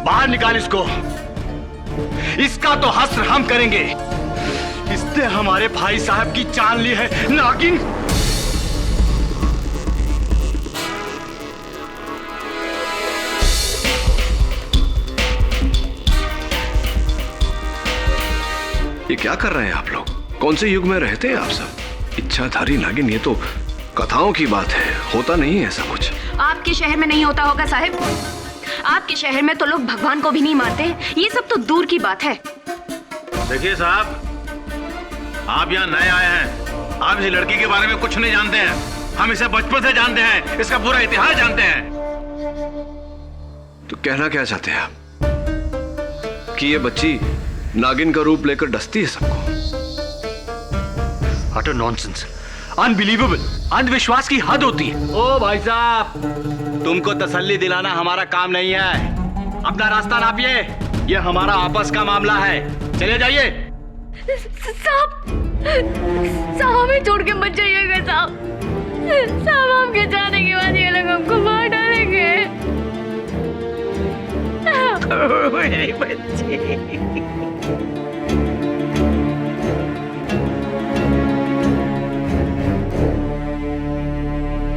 बाहर निकाल इसको। इसका तो हश्र हम करेंगे। इसने हमारे भाई साहब की जान ली है नागिन। ये क्या कर रहे हैं आप लोग? कौन से युग में रहते हैं आप सब? इच्छाधारी नागिन, ये तो कथाओं की बात है, होता नहीं है ऐसा कुछ। आपके शहर में नहीं होता होगा साहिब। आपके शहर में तो लोग भगवान को भी नहीं मानते। ये सब तो दूर की बात है। देखिए साहब, आप यहाँ नए आए हैं, आप इस लड़की के बारे में कुछ नहीं जानते हैं। हम इसे बचपन से जानते हैं, इसका पूरा इतिहास जानते हैं। तो कहना क्या चाहते हैं आप? कि ये बच्ची नागिन का रूप लेकर डसती है सबको? अटर नॉनसेंस, अनबिलीवेबल, अंधविश्वास की हद होती है। ओ भाई साहब, तुमको तसल्ली दिलाना हमारा काम नहीं है। अपना रास्ता नापिए, ये हमारा आपस का मामला है। चले जाइए। साहब, साहब हमें छोड़ के मत जाइएगा साहब। साहब आपके जाने के बाद ये लोग हमको मार डालेंगे। मेरी बच्ची।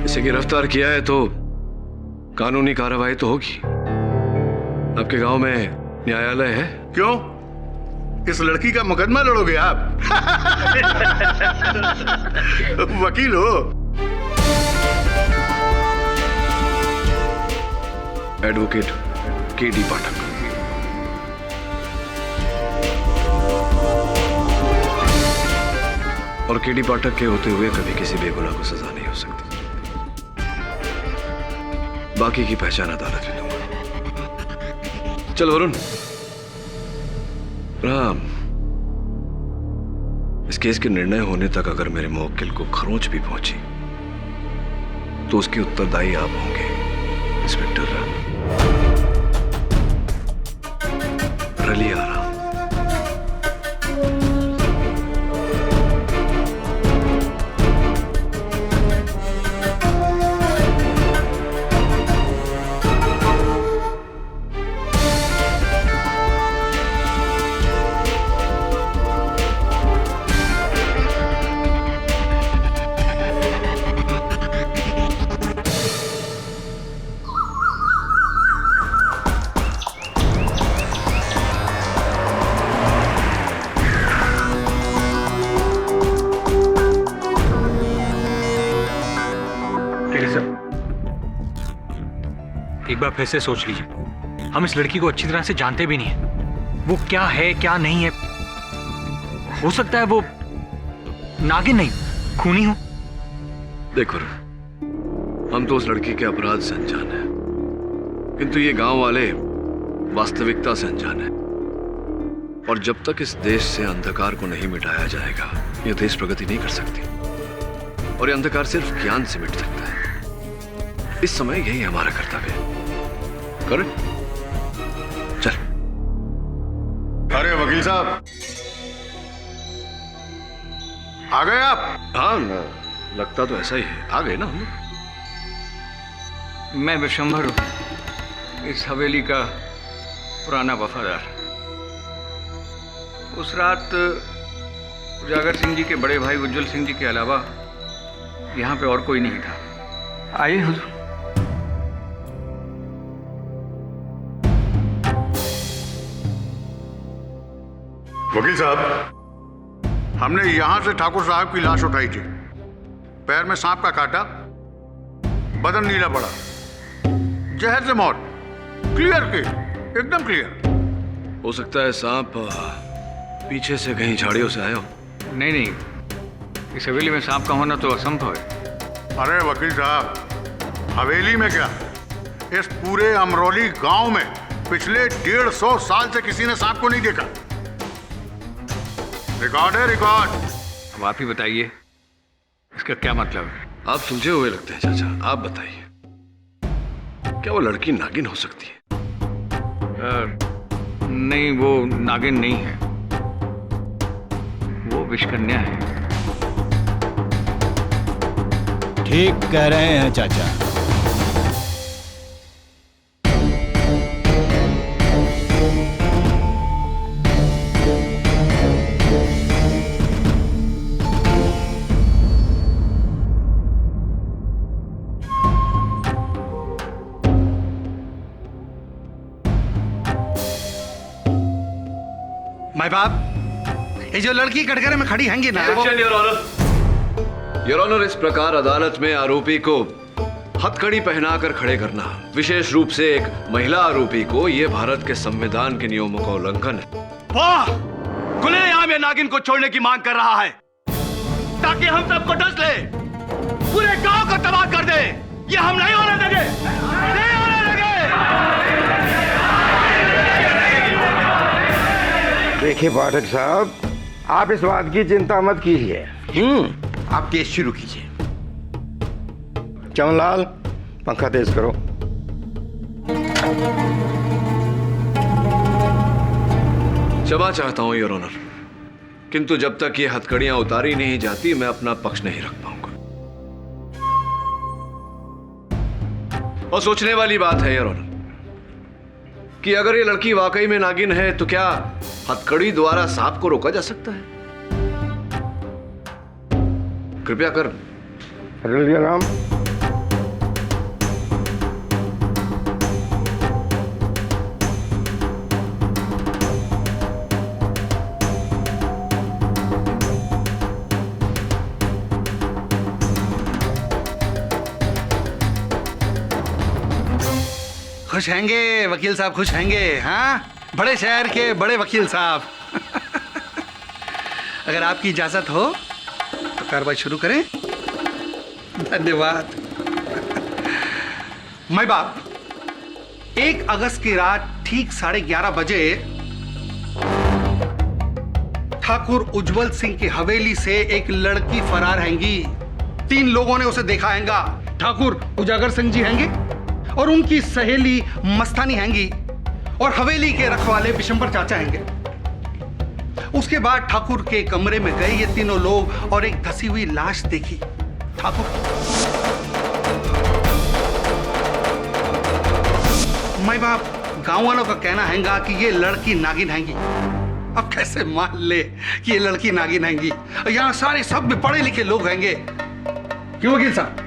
इसे गिरफ्तार किया है तो कानूनी कार्रवाई तो होगी। आपके गांव में न्यायालय है? क्यों? इस लड़की का मुकदमा लड़ोगे आप? वकील हो? एडवोकेट केडी पाठक। और केडी पाठक के होते हुए कभी किसी बेगुनाह को सजा नहीं हो सकती। बाकी की पहचान अदालत ले लूंगा। चल वरुण, राम, इस केस के निर्णय होने तक अगर मेरे मुवक्किल को खरोंच भी पहुंची तो उसके उत्तरदायी आप होंगे, इंस्पेक्टर रली आराम। एक बार फिर से सोच लीजिए। हम इस लड़की को अच्छी तरह से जानते भी नहीं है। वो क्या है क्या नहीं है। हो सकता है वो नागिन नहीं, खूनी हो। देखो, हम तो उस लड़की के अपराध से अनजान हैं, किंतु ये गांव वाले वास्तविकता से अनजान हैं। और जब तक इस देश से अंधकार को नहीं मिटाया जाएगा, ये देश प्रगति नहीं कर सकती। और ये अंधकार सिर्फ ज्ञान से मिट सकता है। इस समय यही हमारा कर्तव्य है। करेक्ट? चल। अरे वकील साहब, आ गए आप? हाँ, लगता तो ऐसा ही है। आ गए ना हम। मैं विशंभर हूं, इस हवेली का पुराना वफादार। उस रात उजागर सिंह जी के बड़े भाई उज्जवल सिंह जी के अलावा यहाँ पे और कोई नहीं था। आइए हुजूर। वकील साहब, हमने यहां से ठाकुर साहब की लाश उठाई थी। पैर में सांप का काटा, बदन नीला पड़ा, जहर से मौत। क्लियर केस, एकदम क्लियर। हो सकता है सांप पीछे से कहीं झाड़ियों से आया हो। नहीं नहीं, इस हवेली में सांप का होना तो असंभव है। अरे वकील साहब, हवेली में क्या, इस पूरे अमरोली गांव में पिछले 150 साल से किसी ने सांप को नहीं देखा। रिकॉर्ड है, रिकॉर्ड। अब आप ही बताइए, इसका क्या मतलब है? आप सुलझे हुए लगते हैं चाचा, आप बताइए, क्या वो लड़की नागिन हो सकती है? नहीं, वो नागिन नहीं है, वो विषकन्या है। ठीक कह रहे हैं चाचा। माय बाप, ये जो लड़की कटघरे में खड़ी हैंगी ना, योर ऑनर, इस प्रकार अदालत में आरोपी को हथकड़ी पहनाकर खड़े करना, विशेष रूप से एक महिला आरोपी को, यह भारत के संविधान के नियमों का उल्लंघन है। वाह! खुलेआम ये नागिन को छोड़ने की मांग कर रहा है ताकि हम सबको डस ले, पूरे गांव को तबाह कर दे। ये हम नहीं होने देंगे, नहीं होने देंगे। देखिए पाठक साहब, आप इस बात की चिंता मत कीजिए। आप केस शुरू कीजिए। चमनलाल, पंखा तेज करो। क्षमा चाहता हूं योर ऑनर, किंतु जब तक ये हथकड़ियां उतारी नहीं जाती मैं अपना पक्ष नहीं रख पाऊंगा। और सोचने वाली बात है योर ऑनर कि अगर ये लड़की वाकई में नागिन है तो क्या हथकड़ी द्वारा सांप को रोका जा सकता है? कृपया कर राम। खुश हैंगे वकील साहब, खुश हैंगे। हाँ, बड़े शहर के बड़े वकील साहब। अगर आपकी इजाजत हो तो कार्रवाई शुरू करें। धन्यवाद। मैं बाप, 1 अगस्त की रात ठीक 11:30 बजे ठाकुर उज्जवल सिंह की हवेली से एक लड़की फरार हैंगी। 3 लोगों ने उसे देखा हैंगा। ठाकुर उजागर सिंह जी हैंगे और उनकी सहेली मस्तानी हैंगी और हवेली के रखवाले विशंबर चाचा हैंगे। उसके बाद ठाकुर के कमरे में गए ये तीनों लोग और एक धसी हुई लाश देखी। ठाकुर, माय बाप, गांव वालों का कहना हैगा कि ये लड़की नागिन हैंगी। अब कैसे मान ले कि ये लड़की नागिन हैंगी? यहां सारे सब में पढ़े लिखे लोग हैंगे। क्यों वकील साहब?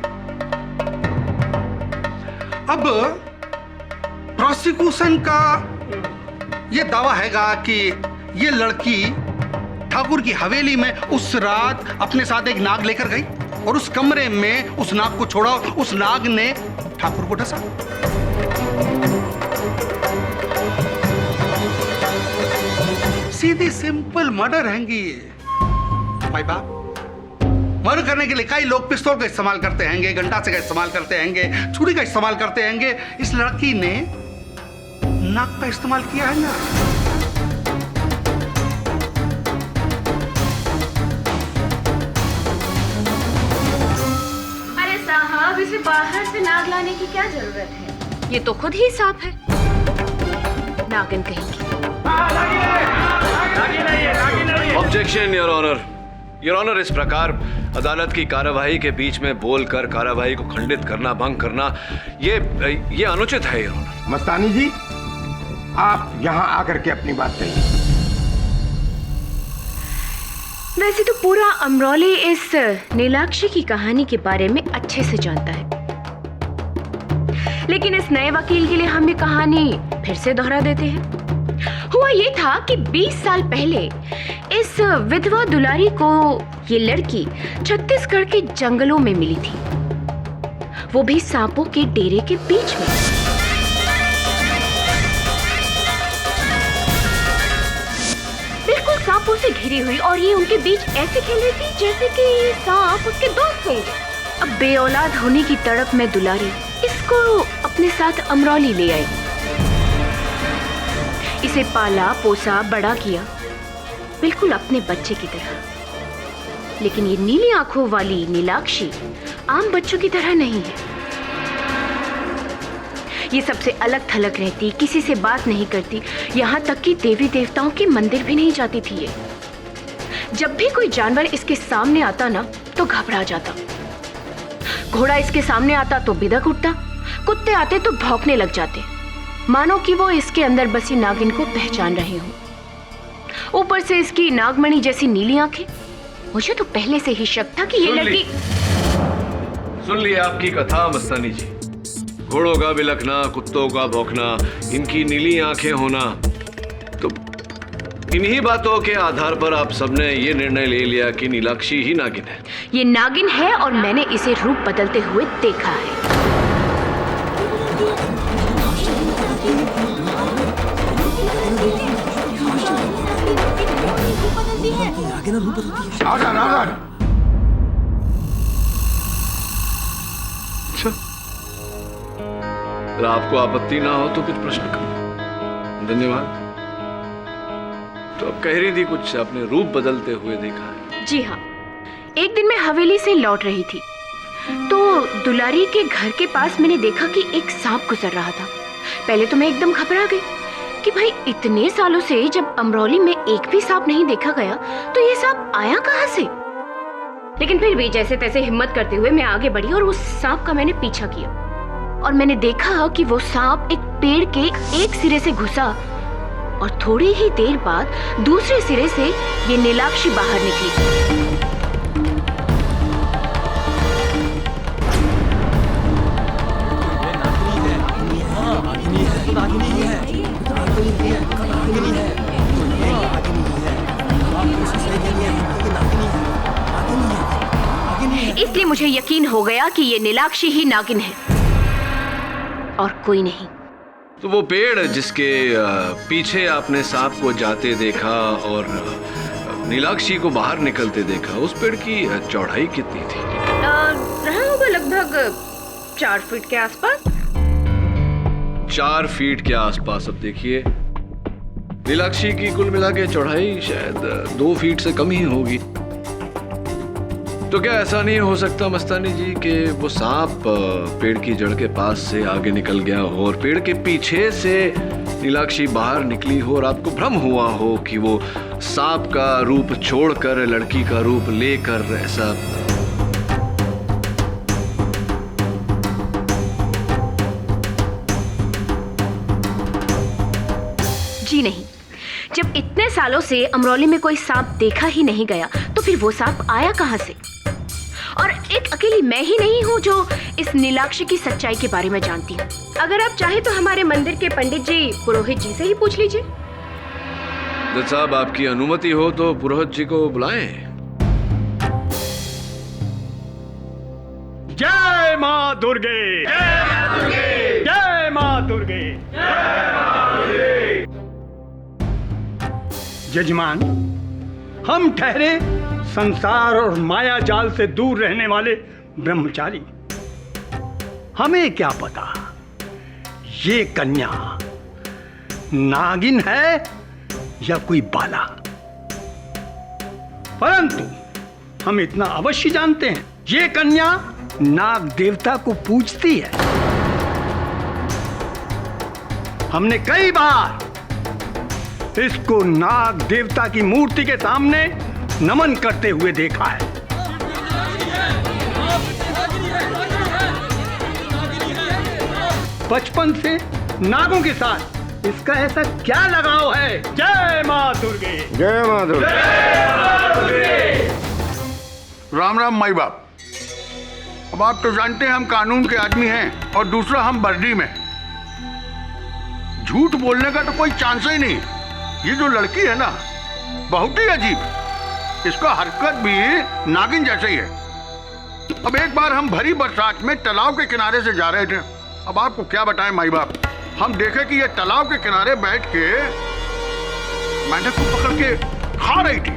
अब प्रोसिक्यूशन का यह दावा हैगा कि ये लड़की ठाकुर की हवेली में उस रात अपने साथ एक नाग लेकर गई और उस कमरे में उस नाग को छोड़ा और उस नाग ने ठाकुर को डसा। सीधी सिंपल मर्डर हैंगी। भाई बाप, मर्डर करने के लिए कई लोग पिस्तौल का इस्तेमाल करते हैंगे, गंडासे का इस्तेमाल करते हैंगे, छुरी का इस्तेमाल करते हैंगे। इस लड़की ने नाक का इस्तेमाल किया है ना। अरे साहब, इसे बाहर से नाग ला लाने की क्या जरूरत है? ये तो खुद ही सांप है। नागिन कहेंगी। Objection your honour. Your honour, इस प्रकार अदालत की कार्यवाही के बीच में बोलकर कार्यवाही को खंडित करना, भंग करना, ये अनुचित है योर ऑनर। मस्तानी जी, आप यहाँ आकर के अपनी बात कहिए। वैसे तो पूरा अमरौली इस नीलाक्षी की कहानी के बारे में अच्छे से जानता है, लेकिन इस नए वकील के लिए हम ये कहानी फिर से दोहरा देते हैं। हुआ ये था कि 20 साल पहले इस विधवा दुलारी को ये लड़की छत्तीसगढ़ के जंगलों में मिली थी, वो भी सांपों के डेरे के बीच में। बिल्कुल सांपों से घिरी हुई, और ये उनके बीच ऐसे खेल रही थी जैसे कि ये सांप उसके दोस्त होंगे। अब बेऔलाद होने की तड़प में दुलारी इसको अपने साथ अमरौली ले आई। इसे पाला पोसा बड़ा किया, बिल्कुल अपने बच्चे की तरह। लेकिन ये नीली आंखों वाली नीलाक्षी आम बच्चों की तरह नहीं है। ये सबसे अलग थलग रहती, किसी से बात नहीं करती, यहाँ तक कि देवी देवताओं के मंदिर भी नहीं जाती थी ये। जब भी कोई जानवर इसके सामने आता ना तो घबरा जाता। घोड़ा इसके सामने आता तो बिदक उठता, कुत्ते आते तो भौंकने लग जाते, मानो कि वो इसके अंदर बसी नागिन को पहचान रहे हो। ऊपर से इसकी नागमणि जैसी नीली आंखें। मुझे तो पहले से ही शक था कि ये लड़की। सुन लिया आपकी कथा मस्तानी जी। घोड़ों का बिलखना, कुत्तों का भौंकना, इनकी नीली आंखें होना, तो इन्हीं बातों के आधार पर आप सबने ये निर्णय ले लिया कि नीलाक्षी ही नागिन है। ये नागिन है और मैंने इसे रूप बदलते हुए देखा है। अगर आपको आपत्ति ना हो तो कुछ प्रश्न करो। धन्यवाद। तो अब कह रही थी कुछ, आपने रूप बदलते हुए देखा है? जी हाँ, एक दिन मैं हवेली से लौट रही थी तो दुलारी के घर के पास मैंने देखा कि एक सांप गुजर रहा था। पहले तो मैं एकदम घबरा गई कि भाई इतने सालों से जब अमरौली में एक भी सांप नहीं देखा गया तो ये सांप आया कहाँ से। लेकिन फिर भी जैसे तैसे हिम्मत करते हुए मैं आगे बढ़ी और उस सांप का मैंने पीछा किया, और मैंने देखा कि वो सांप एक पेड़ के एक सिरे से घुसा और थोड़ी ही देर बाद दूसरे सिरे से ये नीलाक्षी बाहर निकली। इसलिए मुझे यकीन हो गया कि ये नीलाक्षी ही नागिन है और कोई नहीं। तो वो पेड़ जिसके पीछे आपने सांप को जाते देखा और नीलाक्षी को बाहर निकलते देखा, उस पेड़ की चौड़ाई कितनी थी? रहा होगा लगभग 4 फीट के आसपास। 4 फीट के आसपास। अब देखिए, नीलाक्षी की कुल मिला के चौड़ाई शायद 2 फीट से कम ही होगी। तो क्या ऐसा नहीं हो सकता मस्तानी जी कि वो सांप पेड़ की जड़ के पास से आगे निकल गया हो और पेड़ के पीछे से नीलाक्षी बाहर निकली हो और आपको भ्रम हुआ हो कि वो सांप का रूप छोड़कर लड़की का रूप लेकर ऐसा? जी नहीं, जब इतने सालों से अमरौली में कोई सांप देखा ही नहीं गया तो फिर वो सांप आया कहां से? और एक अकेली मैं ही नहीं हूँ जो इस नीलाक्षी की सच्चाई के बारे में जानती हूँ। अगर आप चाहे तो हमारे मंदिर के पंडित जी पुरोहित जी से ही पूछ लीजिए। जज साहब, आपकी अनुमति हो तो पुरोहित जी को बुलाएं। जय मां दुर्गे, जय मां दुर्गे, जय मां दुर्गे, जय मां दुर्गे। जजमान, हम ठहरे संसार और माया जाल से दूर रहने वाले ब्रह्मचारी। हमें क्या पता ये कन्या नागिन है या कोई बाला, परंतु हम इतना अवश्य जानते हैं ये कन्या नाग देवता को पूजती है हमने कई बार इसको नाग देवता की मूर्ति के सामने नमन करते हुए देखा है। बचपन से नागों के साथ इसका ऐसा क्या लगाव है? जय मां दुर्गे। जय मां दुर्गे। राम राम माई बाप। अब आप तो जानते हैं हम कानून के आदमी हैं और दूसरा हम वर्दी में। झूठ बोलने का तो कोई चांस ही नहीं। ये जो लड़की है ना बहुत ही अजीब, इसका हरकत भी नागिन जैसे ही है। अब एक बार हम भरी बरसात में तालाब के किनारे से जा रहे थे। अब आपको क्या बताएं माई बाप, हम देखे कि ये तालाब के किनारे बैठ के मेंढक को पकड़ के खा रही थी।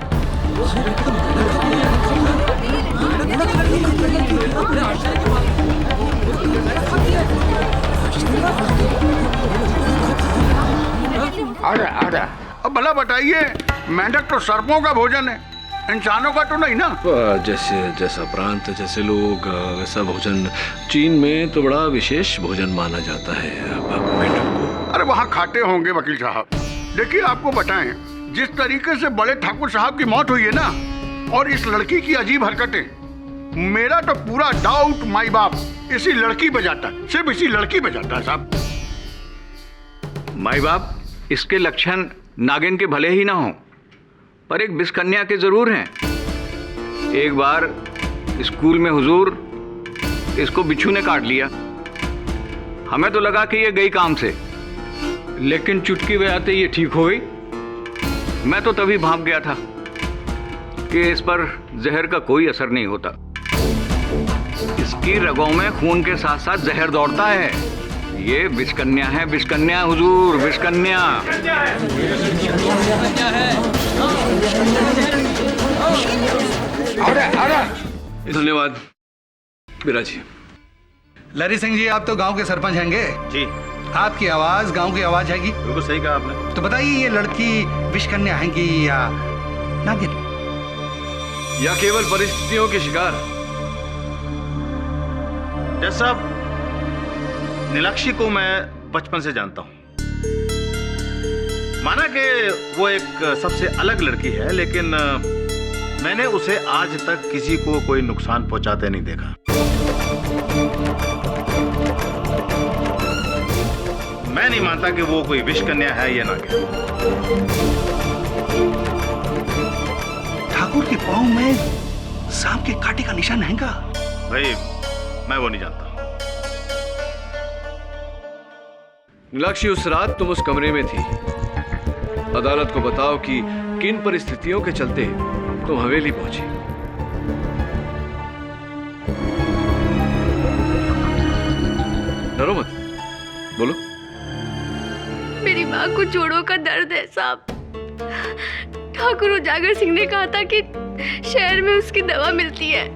अब भला बताइए, मेंढक तो सर्पों का भोजन है, इंसानों का तो नहीं ना। जैसे जैसा प्रांत जैसे लोग वैसा भोजन। चीन में तो बड़ा विशेष भोजन माना जाता है मेंढक को। अरे वहाँ खाते होंगे वकील साहब। देखिए आपको बताएं, जिस तरीके से बड़े ठाकुर साहब की मौत हुई है ना, और इस लड़की की अजीब हरकतें, मेरा तो पूरा डाउट माई बाप इसी लड़की पे जाता है, सिर्फ इसी लड़की पे जाता है साहब। माई बाप, इसके लक्षण नागिन के भले ही ना हो, पर एक विषकन्या के जरूर हैं। एक बार स्कूल में हुजूर इसको बिच्छू ने काट लिया। हमें तो लगा कि ये गई काम से, लेकिन चुटकी बजाते ये ठीक हो गई। मैं तो तभी भाग गया था कि इस पर जहर का कोई असर नहीं होता। इसकी रगों में खून के साथ साथ जहर दौड़ता है। ये विषकन्या है, विषकन्या हुजूर, विषकन्या। धन्यवाद बिराज जी। लरी सिंह जी, आप तो गांव के सरपंच हैंगे जी। आपकी आवाज गांव की आवाज हैगी। बिल्कुल सही कहा आपने। तो बताइए, ये लड़की विषकन्या हैगी या नागिन, या केवल परिस्थितियों के शिकार? जज साहब, नीलाक्षी को मैं बचपन से जानता हूं। माना कि वो एक सबसे अलग लड़की है, लेकिन मैंने उसे आज तक किसी को कोई नुकसान पहुंचाते नहीं देखा। मैं नहीं मानता कि वो कोई विषकन्या है या नागिन। ठाकुर के पांव में सांप के कांटे का निशान हैगा। भाई, मैं वो नहीं जानता। नीलाक्षी, उस रात तुम उस कमरे में थी। अदालत को बताओ कि किन परिस्थितियों के चलते तुम हवेली पहुंची। डरो मत, बोलो। मेरी माँ को जोड़ों का दर्द है साहब। ठाकुर उजागर सिंह ने कहा था कि शहर में उसकी दवा मिलती है,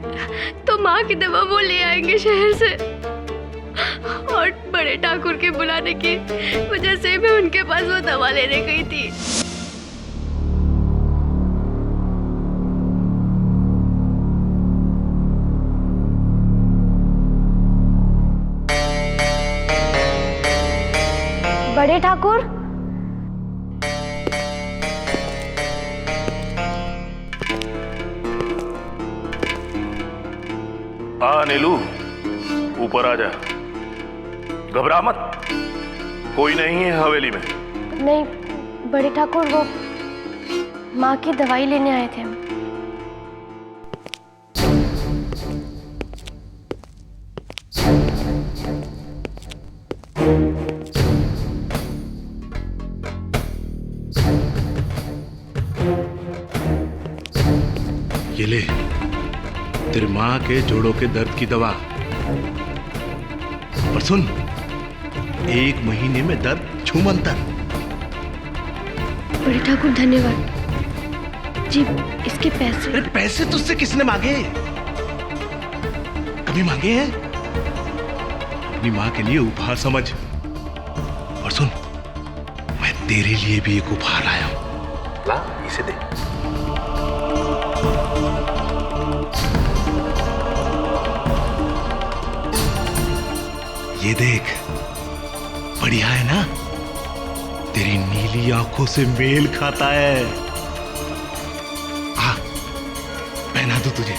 तो माँ की दवा वो ले आएंगे शहर से। और बड़े ठाकुर के बुलाने की वजह से मैं उनके पास वो दवा लेने गई थी। बड़े ठाकुर, नीलू, ऊपर आ जा। घबरा मत, कोई नहीं है हवेली में। नहीं बड़े ठाकुर, वो माँ की दवाई लेने आए थे हम। ये ले, तेरी माँ के जोड़ों के दर्द की दवा। पर सुन, 1 महीने में दर्द छूमंतर। बड़े ठाकुर धन्यवाद जी। इसके पैसे? अरे पैसे तुझसे किसने मांगे? कभी मांगे हैं? अपनी माँ के लिए उपहार समझ। और सुन, मैं तेरे लिए भी एक उपहार लाया हूं। ला, इसे दे। ये देख, बढ़िया है ना? तेरी नीली आंखों से मेल खाता है। हाँ, पहना दूं तुझे।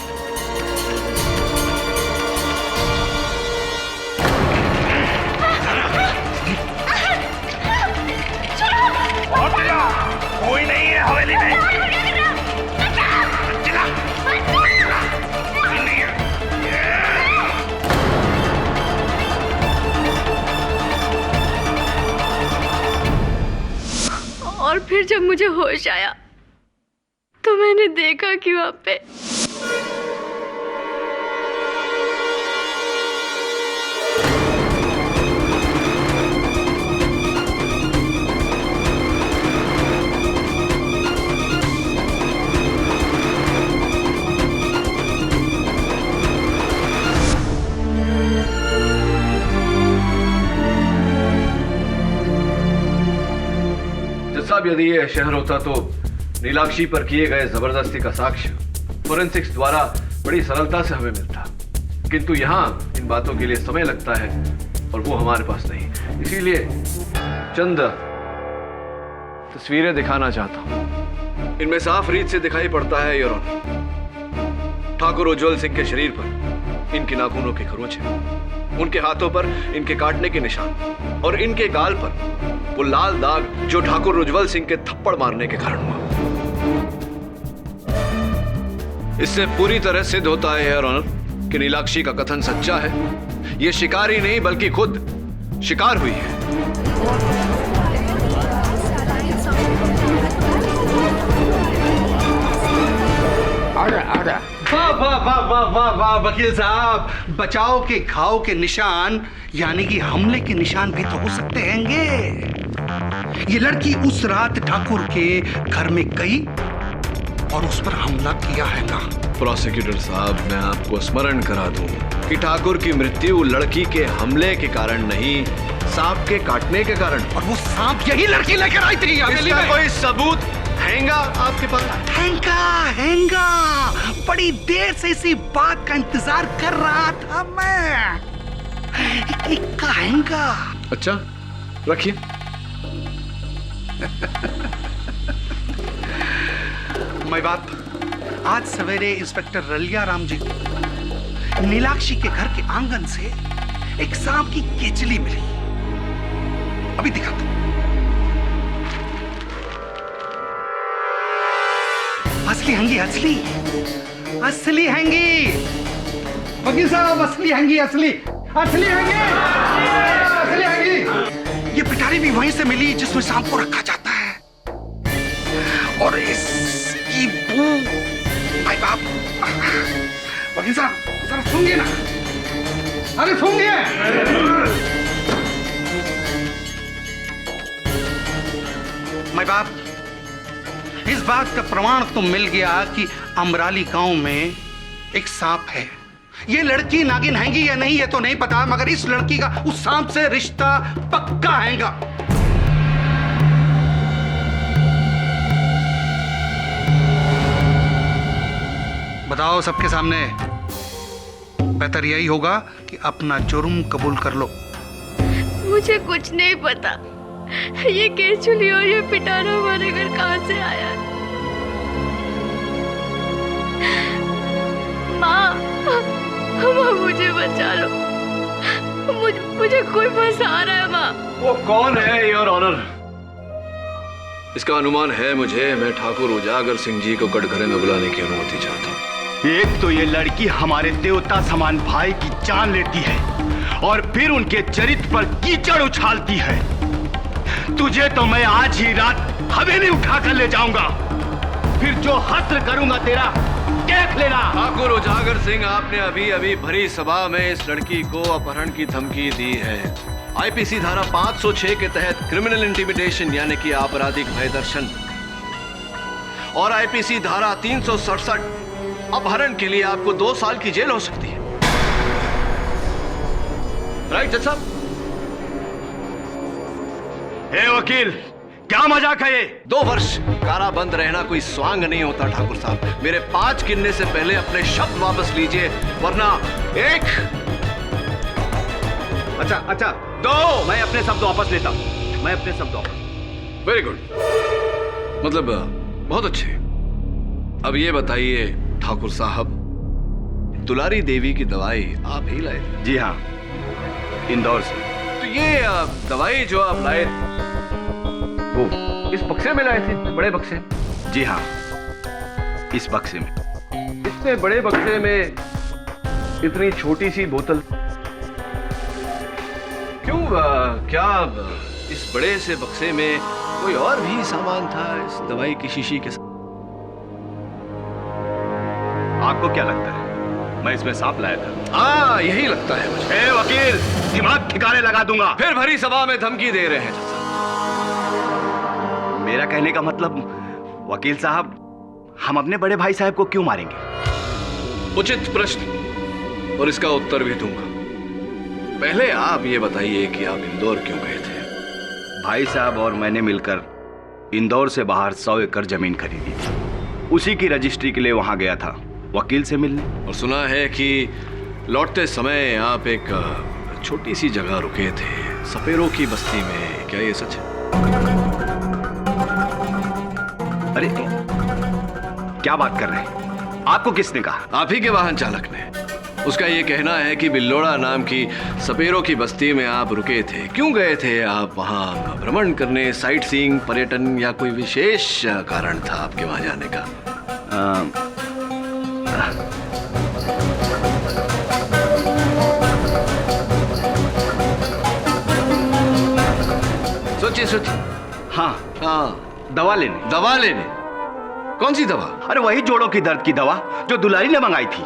कोई नहीं है हवेली में। और फिर जब मुझे होश आया तो मैंने देखा कि वहां पे साहब, यदि यह शहर होता तो नीलाक्षी पर किए गए जबरदस्ती का साक्ष्य फोरेंसिक्स द्वारा बड़ी सरलता से हमें मिलता, किंतु यहाँ इन बातों के लिए समय लगता है और वो हमारे पास नहीं। इसीलिए चंद तस्वीरें दिखाना चाहता हूं। इनमें साफ रीत से दिखाई पड़ता है योर ऑनर, ठाकुर उज्जवल सिंह के शरीर पर इनके नाखूनों के खरोंचे, उनके हाथों पर इनके काटने के निशान और इनके गाल पर वो लाल दाग जो ठाकुर उज्जवल सिंह के थप्पड़ मारने के कारण हुआ। इससे पूरी तरह सिद्ध होता है योर ऑनर कि नीलाक्षी का कथन सच्चा है। ये शिकार ही नहीं बल्कि खुद शिकार हुई है। वाह वाह वाह वाह वाह वाह वकील साहब, बचाव के घाव के निशान यानी कि हमले के निशान भी तो हो सकते हैंगे। ये लड़की उस रात ठाकुर के घर में गई और उस पर हमला किया है ना। प्रोसिक्यूटर साहब, मैं आपको स्मरण करा दूं कि ठाकुर की मृत्यु लड़की के हमले के कारण नहीं, सांप के काटने के कारण। और वो सांप यही लड़की लेकर आई थी। इसका कोई सबूत हैंगा आपके पास? हैंगा। बड़ी देर से इसी बात का इंतजार कर रहा था मैं। इक्का हैंगा। अच्छा, रखिए। मैं बाप, आज सवेरे इंस्पेक्टर रलिया राम जी नीलाक्षी के घर के आंगन से एक सांप की केचली मिली। अभी दिखाता हूं। असली हैंगी, असली हैंगी। वकील साहब, असली हैंगी, असली हैंगी। ये पिटारी भी वहीं से मिली जिसमें सांप को रखा जाता है। और इसकी बू, भाई बाप, वकील साहब जरा सुनिए ना। अरे सुनिए। भाई बाप, इस बात का प्रमाण तो मिल गया कि अमराली गांव में एक सांप है। ये लड़की नागिन हैंगी या नहीं ये तो नहीं पता, मगर इस लड़की का उस सांप से रिश्ता पक्का हैगा। बताओ सबके सामने, बेहतर यही होगा कि अपना जुर्म कबूल कर लो। मुझे कुछ नहीं पता। ये केचुली और ये पिटारा हमारे घर कहां से आया? माँ, मुझे बचा लो। मुझे कोई फंसा रहा है माँ। वो कौन है योर ऑनर? इसका अनुमान है मुझे। मैं ठाकुर उजागर सिंह जी को कटघरे में बुलाने की अनुमति चाहता हूँ। एक तो ये लड़की हमारे देवता समान भाई की जान लेती है और फिर उनके चरित्र पर कीचड़ उछालती है। तुझे तो मैं आज ही रात हवेली उठा कर ले जाऊंगा, फिर जो हस्र करूंगा तेरा देख लेना। ठाकुर उजागर सिंह, आपने अभी अभी भरी सभा में इस लड़की को अपहरण की धमकी दी है। आईपीसी धारा 506 के तहत क्रिमिनल इंटिमिडेशन यानी कि आपराधिक भय दर्शन और आईपीसी धारा 367 अपहरण के लिए आपको 2 साल की जेल हो सकती है। राइट जज साहब? हे वकील, क्या मजाक है ये? 2 वर्ष काराबंद रहना कोई स्वांग नहीं होता ठाकुर साहब। मेरे 5 गिनने से पहले अपने शब्द वापस लीजिए, वरना 1। अच्छा 2। मैं अपने शब्द वापस लेता हूं। वेरी गुड, मतलब बहुत अच्छे। अब ये बताइए ठाकुर साहब, दुलारी देवी की दवाई आप ही लाए थे? जी हाँ, इंदौर से। तो ये दवाई जो आप लाए वो इस बक्से में लाए थे, बड़े बक्से? जी हाँ, इस बक्से में। इतने बड़े बक्से में इतनी छोटी सी बोतल क्यों? क्या इस बड़े से बक्से में कोई और भी सामान था इस दवाई की शीशी के साथ? आपको क्या लगता है मैं इसमें सांप लाया था? हाँ, यही लगता है मुझे। ए वकील, दिमाग ठिकाने लगा दूंगा। फिर भरी सभा में धमकी दे रहे हैं जज साहब। मेरा कहने का मतलब, वकील साहब, हम अपने बड़े भाई साहब को क्यों मारेंगे? उचित प्रश्न, और इसका उत्तर भी दूंगा। पहले आप ये बताइए कि आप इंदौर क्यों गए थे? भाई साहब और मैंने मिलकर इंदौर से बाहर 100 एकड़ जमीन खरीदी थी। उसी की रजिस्ट्री के लिए वहां गया था, वकील से मिलने। और सुना है कि लौटते समय आप एक छोटी सी जगह रुके थे, सपेरों की बस्ती में। क्या ये सच है? अरे क्या बात कर रहे हैं? आपको किसने कहा? आप ही के वाहन चालक ने। उसका ये कहना है कि बिल्लोड़ा नाम की सपेरों की बस्ती में आप रुके थे। क्यों गए थे आप वहां भ्रमण करने, साइट सीइंग, पर्यटन, या कोई विशेष कारण था आपके वहां जाने का? सोचिए सोचिए। हाँ हाँ, दवा लेने। दवा लेने? कौन सी दवा? अरे वही जोड़ों की दर्द की दवा जो दुलारी ने मंगाई थी।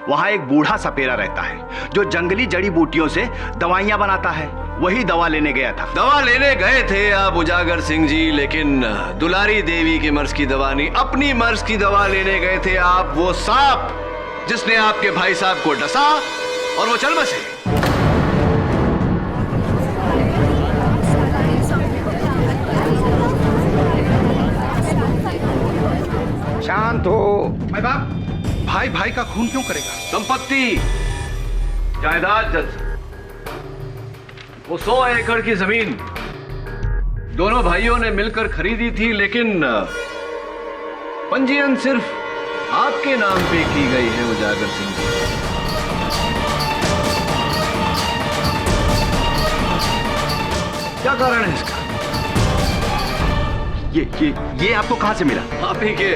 वहां एक बूढ़ा सपेरा रहता है जो जंगली जड़ी बूटियों से दवाइयां बनाता है। वही दवा लेने गया था। दवा लेने गए थे आप उजागर सिंह जी, लेकिन दुलारी देवी के मर्ज की दवा नहीं, अपनी मर्ज की दवा लेने गए थे आप। वो सांप जिसने आपके भाई साहब को डसा और वो चल बसे। शांत हो। भाई बाप, भाई भाई का खून क्यों करेगा? संपत्ति, जायदाद जज, वो 100 एकड़ की जमीन दोनों भाइयों ने मिलकर खरीदी थी, लेकिन पंजीयन सिर्फ आपके नाम पे की गई है उजागर सिंह जी। क्या कारण है इसका? ये आपको कहां से मिला? आप ही के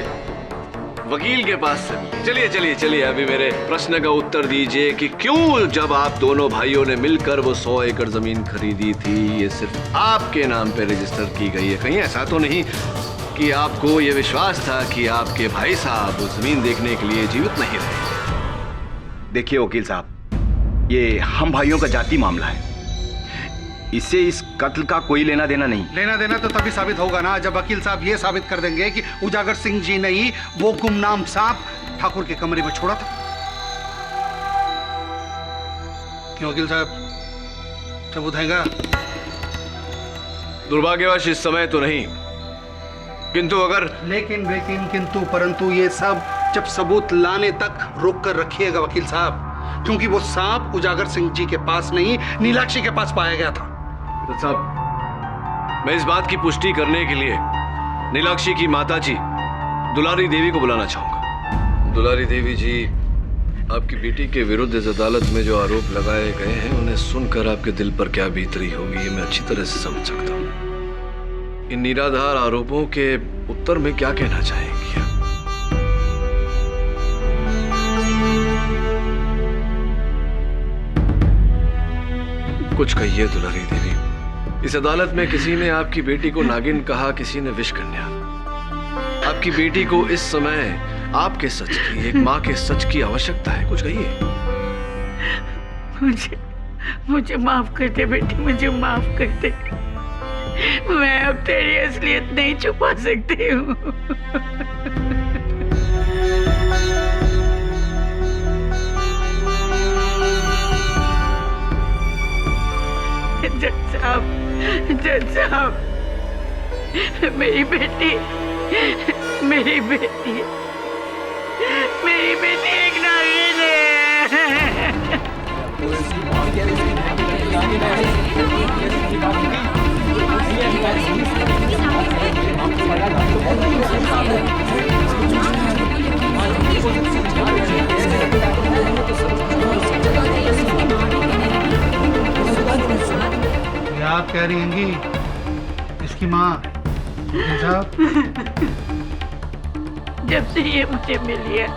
वकील के पास से। चलिए चलिए चलिए, अभी मेरे प्रश्न का उत्तर दीजिए कि क्यों जब आप दोनों भाइयों ने मिलकर वो 100 एकड़ जमीन खरीदी थी, ये सिर्फ आपके नाम पे रजिस्टर की गई है? कहीं ऐसा तो नहीं कि आपको ये विश्वास था कि आपके भाई साहब वो जमीन देखने के लिए जीवित नहीं रहे? देखिए वकील साहब, ये हम भाइयों का जाति मामला है। इससे इस कत्ल का कोई लेना देना नहीं। लेना देना तो तभी साबित होगा ना जब वकील साहब ये साबित कर देंगे कि उजागर सिंह जी ने ही वो गुमनाम सांप ठाकुर के कमरे में छोड़ा था। क्यों वकील साहब, सबूत हैगा? दुर्भाग्यवश इस समय तो नहीं, किंतु अगर लेकिन किंतु परंतु ये सब जब सबूत लाने तक रोक कर रखिएगा वकील साहब, क्योंकि वो सांप उजागर सिंह जी के पास नहीं, नीलाक्षी के पास पाया गया था। साहब, मैं इस बात की पुष्टि करने के लिए नीलाक्षी की माताजी दुलारी देवी को बुलाना चाहूंगा। दुलारी देवी जी, आपकी बेटी के विरुद्ध इस अदालत में जो आरोप लगाए गए हैं, उन्हें सुनकर आपके दिल पर क्या बीत रही होगी, ये मैं अच्छी तरह से समझ सकता हूँ। इन निराधार आरोपों के उत्तर में क्या कहना चाहेंगी आप? कुछ कहिए दुलारी देवी। इस अदालत में किसी ने आपकी बेटी को नागिन कहा, किसी ने विष कन्या। आपकी बेटी को इस समय आपके सच की, एक माँ के सच की आवश्यकता है। कुछ कहिए। मुझे माफ कर दे बेटी, मुझे माफ कर दे। मैं अब तेरी असलियत नहीं छुपा सकती हूँ। जज साहब, मेरी बेटी एक नागिन है। बात कह रही हैंगी इसकी माँ? वकील साहब, जब से ये मुझे मिली है,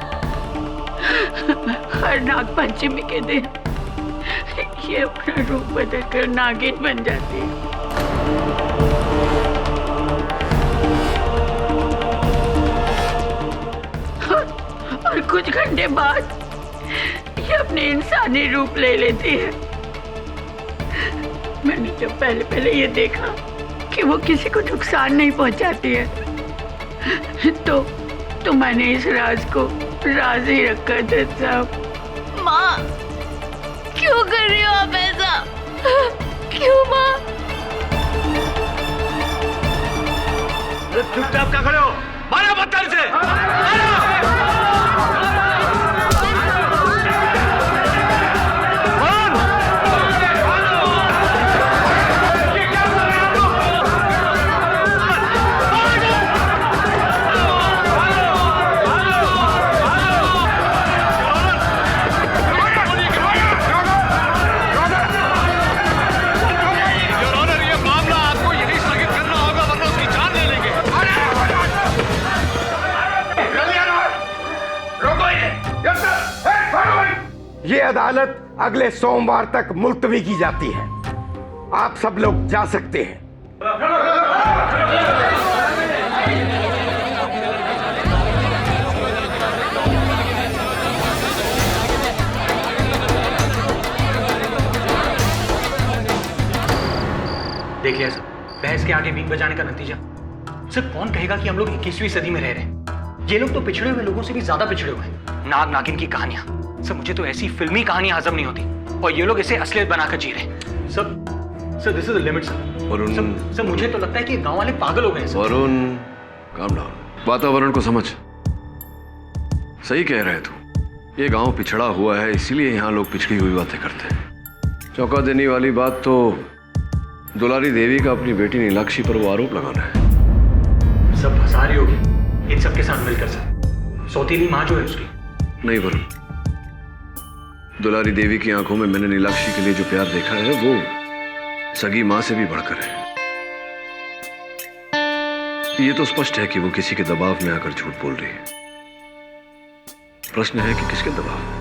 हर नाग पंचमी के दिन ये अपना रूप बदल कर नागिन बन जाती है। और कुछ घंटे बाद ये अपने इंसानी रूप ले लेती है। मैंने जब पहले ये देखा कि वो किसी को नुकसान नहीं पहुंचाती है, तो मैंने इस राज को राज ही रखा जज साहब। माँ, क्यों कर रही हो आप ऐसा? क्यों माँ? चुपचाप क्या खड़े हो? मारो पत्थर से! ये अदालत अगले सोमवार तक मुलतवी की जाती है। आप सब लोग जा सकते हैं। देख लिया सर, बहस के आगे बीक बजाने का नतीजा। सर कौन कहेगा कि हम लोग 21वीं सदी में रह रहे हैं? ये लोग तो पिछड़े हुए लोगों से भी ज्यादा पिछड़े हुए हैं। नाग नागिन की कहानियां, सर मुझे तो ऐसी फिल्मी कहानियां हजम नहीं होती, और ये लोग इसे असलियत बनाकर जी रहे हैं। Sir this is the limit sir. Varun, sir मुझे तो लगता है कि गांव वाले पागल हो गए हैं सर। Varun, calm down. वातावरण को समझ। सही कह रहे तू। ये गांव पिछड़ा हुआ है, इसीलिए यहाँ लोग पिछड़ी हुई बातें करते हैं। चौंका देने वाली बात तो दुलारी देवी का अपनी बेटी नीलाक्षी पर वो आरोप लगाना है। सब फंसा रही होगी इन सबके साथ मिलकर सर। सौतीली माँ जो है उसकी। नहीं वरुण, दुलारी देवी की आंखों में मैंने नीलाक्षी के लिए जो प्यार देखा है वो सगी मां से भी बढ़कर है। ये तो स्पष्ट है कि वो किसी के दबाव में आकर झूठ बोल रही है। प्रश्न है कि किसके दबाव में?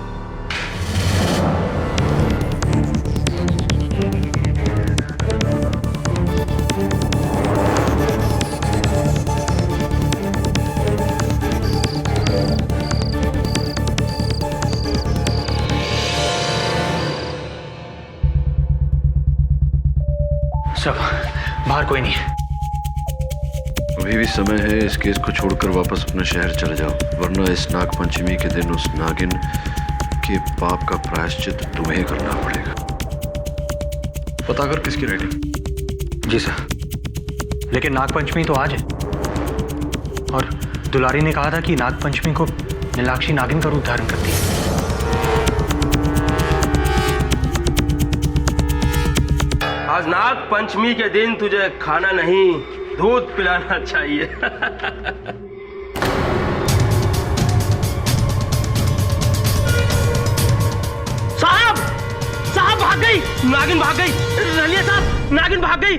सब बाहर कोई नहीं है। अभी भी समय है, इस केस को छोड़कर वापस अपने शहर चले जाओ, वरना इस नाग पंचमी के दिन उस नागिन के पाप का प्रायश्चित तुम्हें करना पड़ेगा। पता कर किसकी राइटिंग? जी सर, लेकिन नाग पंचमी तो आज है, और दुलारी ने कहा था कि नाग पंचमी को नीलाक्षी नागिन का रूप धारण करती है। आज नाग पंचमी के दिन तुझे खाना नहीं दूध पिलाना चाहिए। साहब, साहब भाग गई, नागिन भाग गई। रलिया साहब, नागिन भाग गई।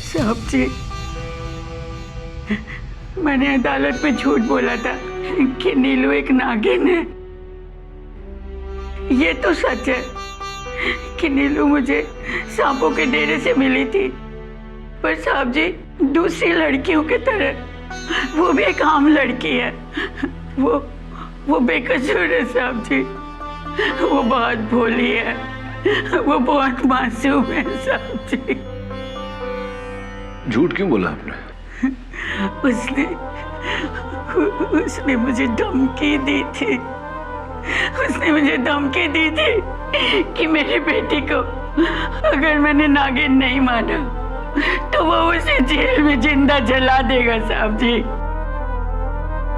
साहब जी, मैंने अदालत में झूठ बोला था कि नीलू एक नागिन है। ये तो सच है कि नीलू मुझे सांपों के डेरे से मिली थी, पर साहब जी दूसरी लड़कियों की तरह वो भी एक आम लड़की है। वो बेकसूर है साहब जी। वो बहुत भोली है, वो बहुत मासूम है साहब जी। झूठ क्यों बोला आपने? उसने मुझे धमकी दी थी। उसने मुझे धमकी दी थी कि मेरी बेटी को अगर मैंने नागिन नहीं माना तो वो उसे जेल में जिंदा जला देगा साहब जी।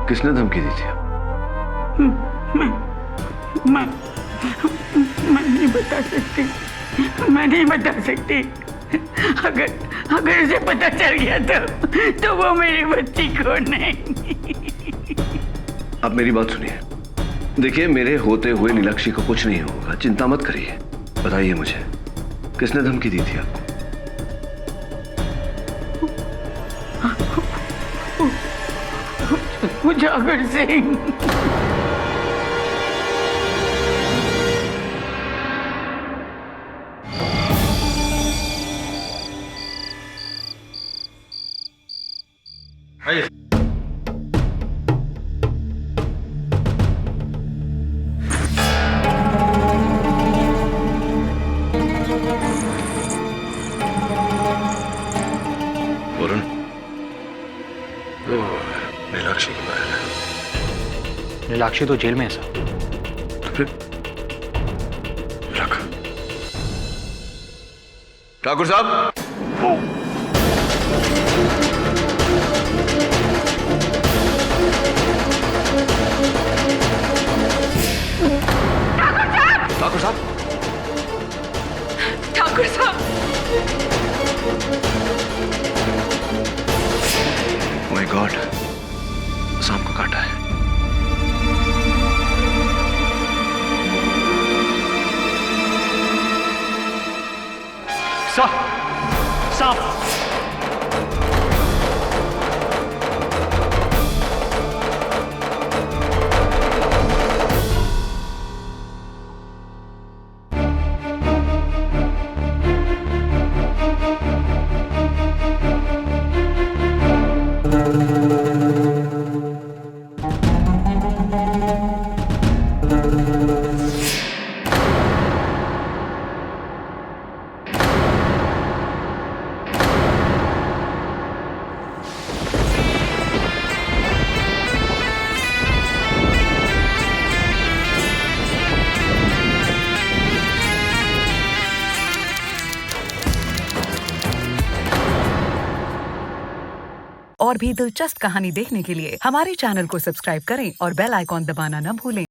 किसने धमकी दी थी? मैं नहीं बता सकती, मैं नहीं बता सकती। अगर उसे पता चल गया तो वो मेरी बच्ची को नहीं। आप मेरी बात सुनिए। देखिए, मेरे होते हुए नीलाक्षी को कुछ नहीं होगा, चिंता मत करिए। बताइए मुझे, किसने धमकी दी थी आपको? उजागर सिंह। वरुण, नीलाक्षी की बहन है। नीलाक्षी तो जेल में है सर। तो फिर रख। ठाकुर साहब, ठाकुर साहब, ठाकुर साहब, माय गॉड, सांप को काटा है। सांप। और भी दिलचस्प कहानी देखने के लिए हमारे चैनल को सब्सक्राइब करें और बेल आइकॉन दबाना न भूलें।